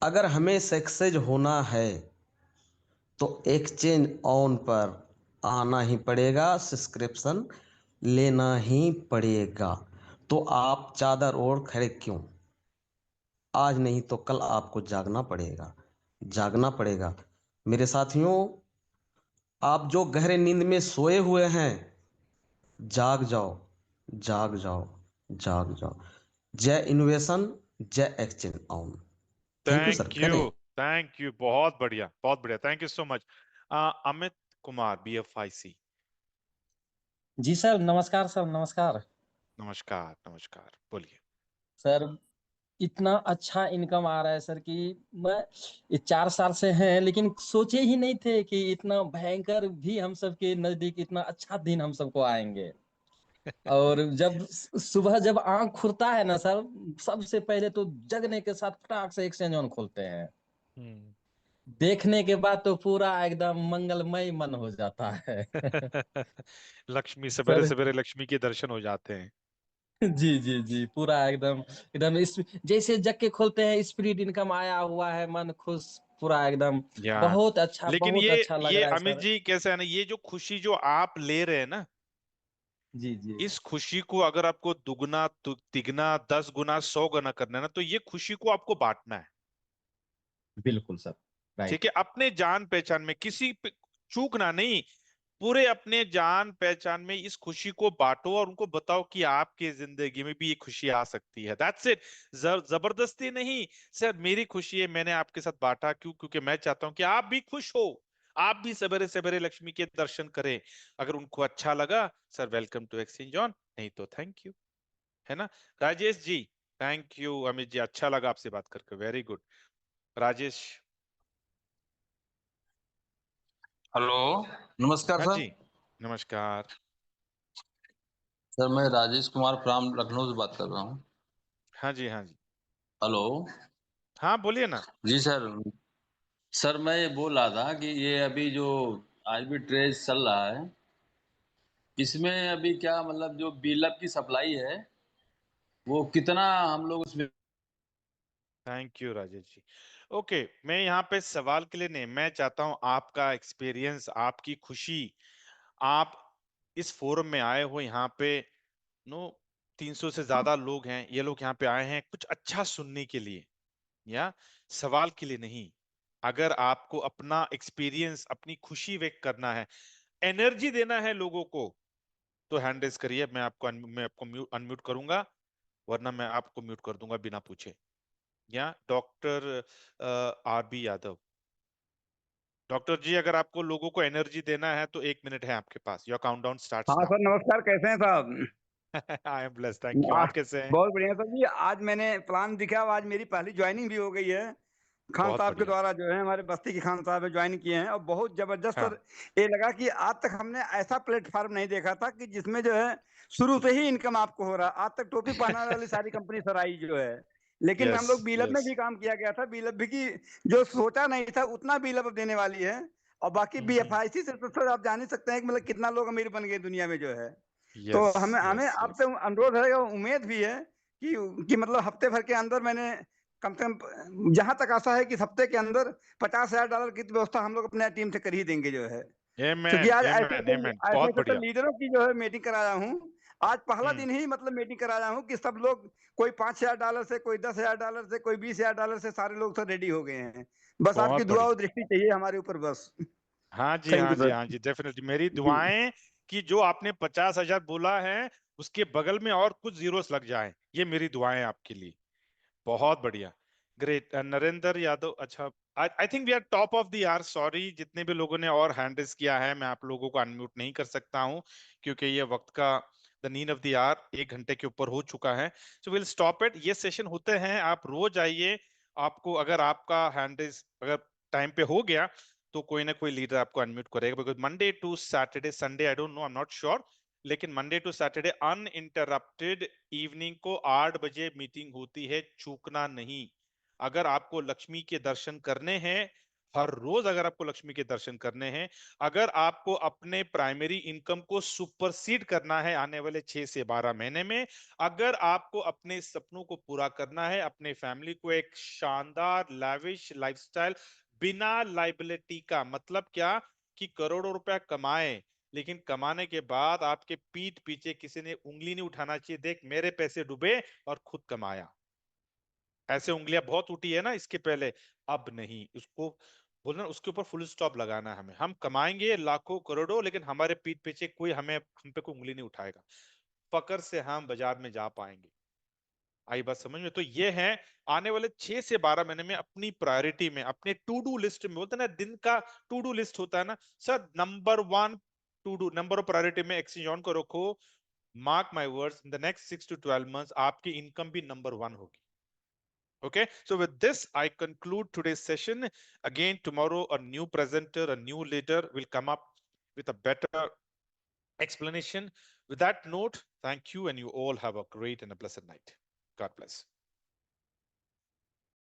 अगर हमें सक्सेस होना है तो एक्सचेंज ऑन पर आना ही पड़ेगा, सब्सक्रिप्शन लेना ही पड़ेगा। तो आप चादर ओढ़ खड़े क्यों? आज नहीं तो कल आपको जागना पड़ेगा, जागना पड़ेगा। मेरे साथियों, आप जो गहरे नींद में सोए हुए हैं, जाग जाओ, जाग जाओ, जाग जाओ। जय इनोवेशन, जय exchange on. Thank you sir, thank you, करें। थैंक यू, बहुत बढ़िया बहुत बढ़िया, thank you so much. Amit Kumar, BFIC। जी सर, नमस्कार सर, नमस्कार नमस्कार नमस्कार, बोलिए। सर। इतना अच्छा इनकम आ रहा है सर कि मैं ये 4 साल से हैं, लेकिन सोचे ही नहीं थे कि इतना भयंकर भी हम सबके नजदीक इतना अच्छा दिन हम सबको आएंगे। और जब सुबह जब आंख खुलता है ना सर, सबसे पहले तो जगने के साथ फटाक से एक्सचेंज ऑन खोलते हैं। हम्म। देखने के बाद तो पूरा एकदम मंगलमय मन हो जाता है। लक्ष्मी, सवेरे सर सवेरे लक्ष्मी के दर्शन हो जाते हैं। जी जी जी, पूरा एकदम एकदम इस जैसे जग के खोलते हैं, स्पिरिट इनकम आया हुआ है, मन खुश, पूरा एकदम या लेकिन बहुत अच्छा लग ये रहा है अमित सर। जी कैसे है ना, ये जो खुशी जो आप ले रहे हैं ना, जी जी, इस खुशी को अगर आपको दुगना तिगना 10 गुना 100 गुना करना है ना, तो ये खुशी को आपको बांटना है। बिल्कुल सर, ठीक राइट। है? अपने जान पहचान में किसी पे चूकना नहीं, पूरे अपने जान पहचान में इस खुशी को बांटो और उनको बताओ कि आपकी जिंदगी में भी ये खुशी आ सकती है। That's it. जबरदस्ती नहीं। सर मेरी खुशी है, मैंने आपके साथ बांटा, क्यों? क्योंकि मैं चाहता हूं कि आप भी खुश हो, आप भी सवेरे सवेरे लक्ष्मी के दर्शन करें। अगर उनको अच्छा लगा, sir welcome to exchange on, नहीं तो थैंक यू। है ना? Rajesh ji, thank you. अमित जी, अच्छा लगा आपसे बात करके, वेरी गुड। राजेश। हेलो, नमस्कार हाँ सर। जी, नमस्कार। सर मैं राजेश कुमार फ्राम लखनऊ से बात कर रहा हूँ। हाँ जी हाँ जी। हेलो। हाँ बोलिए ना। जी सर। सर मैं ये बोल रहा था कि ये अभी जो आज भी ट्रेड चल रहा है, इसमें अभी क्या मतलब जो बिल्डअप की सप्लाई है वो कितना हम लोग उसमें। Thank you Rajesh ji. Okay, मैं यहाँ पे सवाल के लिए नहीं, मैं चाहता हूँ आपका एक्सपीरियंस, आपकी खुशी, आप इस फोरम में आए हो, यहाँ पे 300 से ज्यादा लोग हैं, ये लोग यहाँ पे आए हैं कुछ अच्छा सुनने के लिए या सवाल के लिए नहीं। अगर आपको अपना एक्सपीरियंस, अपनी खुशी व्यक्त करना है, एनर्जी देना है लोगों को, तो हैंड रेज करिए। मैं आपको अनम्यूट करूंगा, वरना मैं आपको म्यूट कर दूंगा बिना पूछे। या डॉक्टर RB यादव, डॉक्टर जी, अगर आपको लोगों को एनर्जी देना है तो 1 मिनट है आपके पास। योर काउंटडाउन स्टार्ट्स हाँ नाउ। सर, नमस्कार, कैसे हैं साहब? I am blessed, thank you. आप कैसे हैं? बहुत बढ़िया सर जी। आज मैंने प्लान दिखा, आज मेरी पहली ज्वाइनिंग भी हो गई है। खान बहुत साहब के बढ़िया। द्वारा जो है, हमारे बस्ती के खान साहब ज्वाइन किए हैं, और बहुत जबरदस्त हाँ, सर। ये लगा कि आज तक हमने ऐसा प्लेटफॉर्म नहीं देखा था कि जिसमें जो है शुरू से ही इनकम आपको हो रहा। आज तक टोपी पहनाने वाली सारी कंपनी सर आई जो है, लेकिन हम यस लोग बीलब में यस। भी काम किया गया था। बीलब भी की जो सोचा नहीं था उतना बीलब देने वाली है। और बाकी BFIC से तो सर आप जान ही सकते हैं कि मतलब कितना लोग अमीर बन गए दुनिया में जो है। तो यस हमें हमें यस आपसे यस। अनुरोध है और उम्मीद भी है कि मतलब हफ्ते भर के अंदर मैंने कम से कम, जहां तक आशा है कि हफ्ते के अंदर $50,000 की व्यवस्था हम लोग अपने टीम से कर ही देंगे जो है। क्योंकि आमेन आज आमेन आमेन, बहुत ऐसे बढ़िया। लीडरों की जो है मीटिंग कराया हूँ। आज पहला हम्म, दिन ही मतलब मीटिंग कराया हूँ कि सब लोग, कोई $5,000 से, कोई $10,000 से, कोई $20,000 से, सारे लोग सर रेडी हो गए हैं। बस आपकी बहुत दुआ और बढ़िया। दृष्टि चाहिए हमारे ऊपर बस। हाँ जी, थैंक हाँ यू जी, सर हाँ जी, डेफिनेटली मेरी जी। दुआएं कि जो आपने 50,000 बोला है उसके बगल में और कुछ जीरोस लग जाएं, ये मेरी दुआएं आपके लिए। बहुत बढ़िया, ग्रेट। नरेंद्र यादव, अच्छा, I think we are top of the hour. Sorry जितने भी लोगों ने और हैंड रेज किया है, मैं आप लोगों को अनम्यूट नहीं कर सकता हूं क्योंकि ये वक्त का, the need of the hour 1 घंटे के ऊपर हो चुका है। So will stop it. ये सेशन होते हैं, आप रोज आइए। आपको अगर आपका हैंड रेज अगर टाइम पे हो गया तो कोई ना कोई लीडर आपको अनम्यूट करेगा। Because Monday to Saturday, Sunday I don't know, I am not sure, लेकिन Monday to Saturday uninterrupted evening को 8 बजे मीटिंग होती है, चूकना नहीं। अगर आपको लक्ष्मी के दर्शन करने हैं, हर रोज अगर आपको लक्ष्मी के दर्शन करने हैं, अगर आपको अपने प्राइमरी इनकम को सुपरसीड करना है आने वाले 6 से 12 महीने में, अगर आपको अपने सपनों को पूरा करना है, अपने फैमिली को एक शानदार लैविश लाइफस्टाइल बिना लाइबिलिटी का, मतलब क्या कि करोड़ों रुपया कमाए लेकिन कमाने के बाद आपके पीठ पीछे किसी ने उंगली नहीं उठाना चाहिए, देख मेरे पैसे डूबे और खुद कमाया। ऐसे उंगलियां बहुत उठी है ना इसके पहले, अब नहीं। उसको बोलना, उसके ऊपर फुल स्टॉप लगाना है हमें। हम कमाएंगे लाखों करोड़ों लेकिन हमारे पीठ पीछे कोई हम पे कोई उंगली नहीं उठाएगा। फकर से हम बाजार में जा पाएंगे। आई बात समझ में? तो ये है आने वाले 6 से 12 महीने में अपनी प्रायोरिटी में, अपने टू डू लिस्ट में, बोलते हैं ना दिन का टू डू लिस्ट होता है ना sir, number 1 to do, number of priority में एक्सचेंज ऑन को रखो। Mark my words, in the next 6 to 12 months आपकी इनकम भी नंबर 1 होगी। Okay, so with this, I conclude today's session. Again, tomorrow, a new presenter, a new leader will come up with a better explanation. With that note, thank you, and you all have a great and a blessed night. God bless.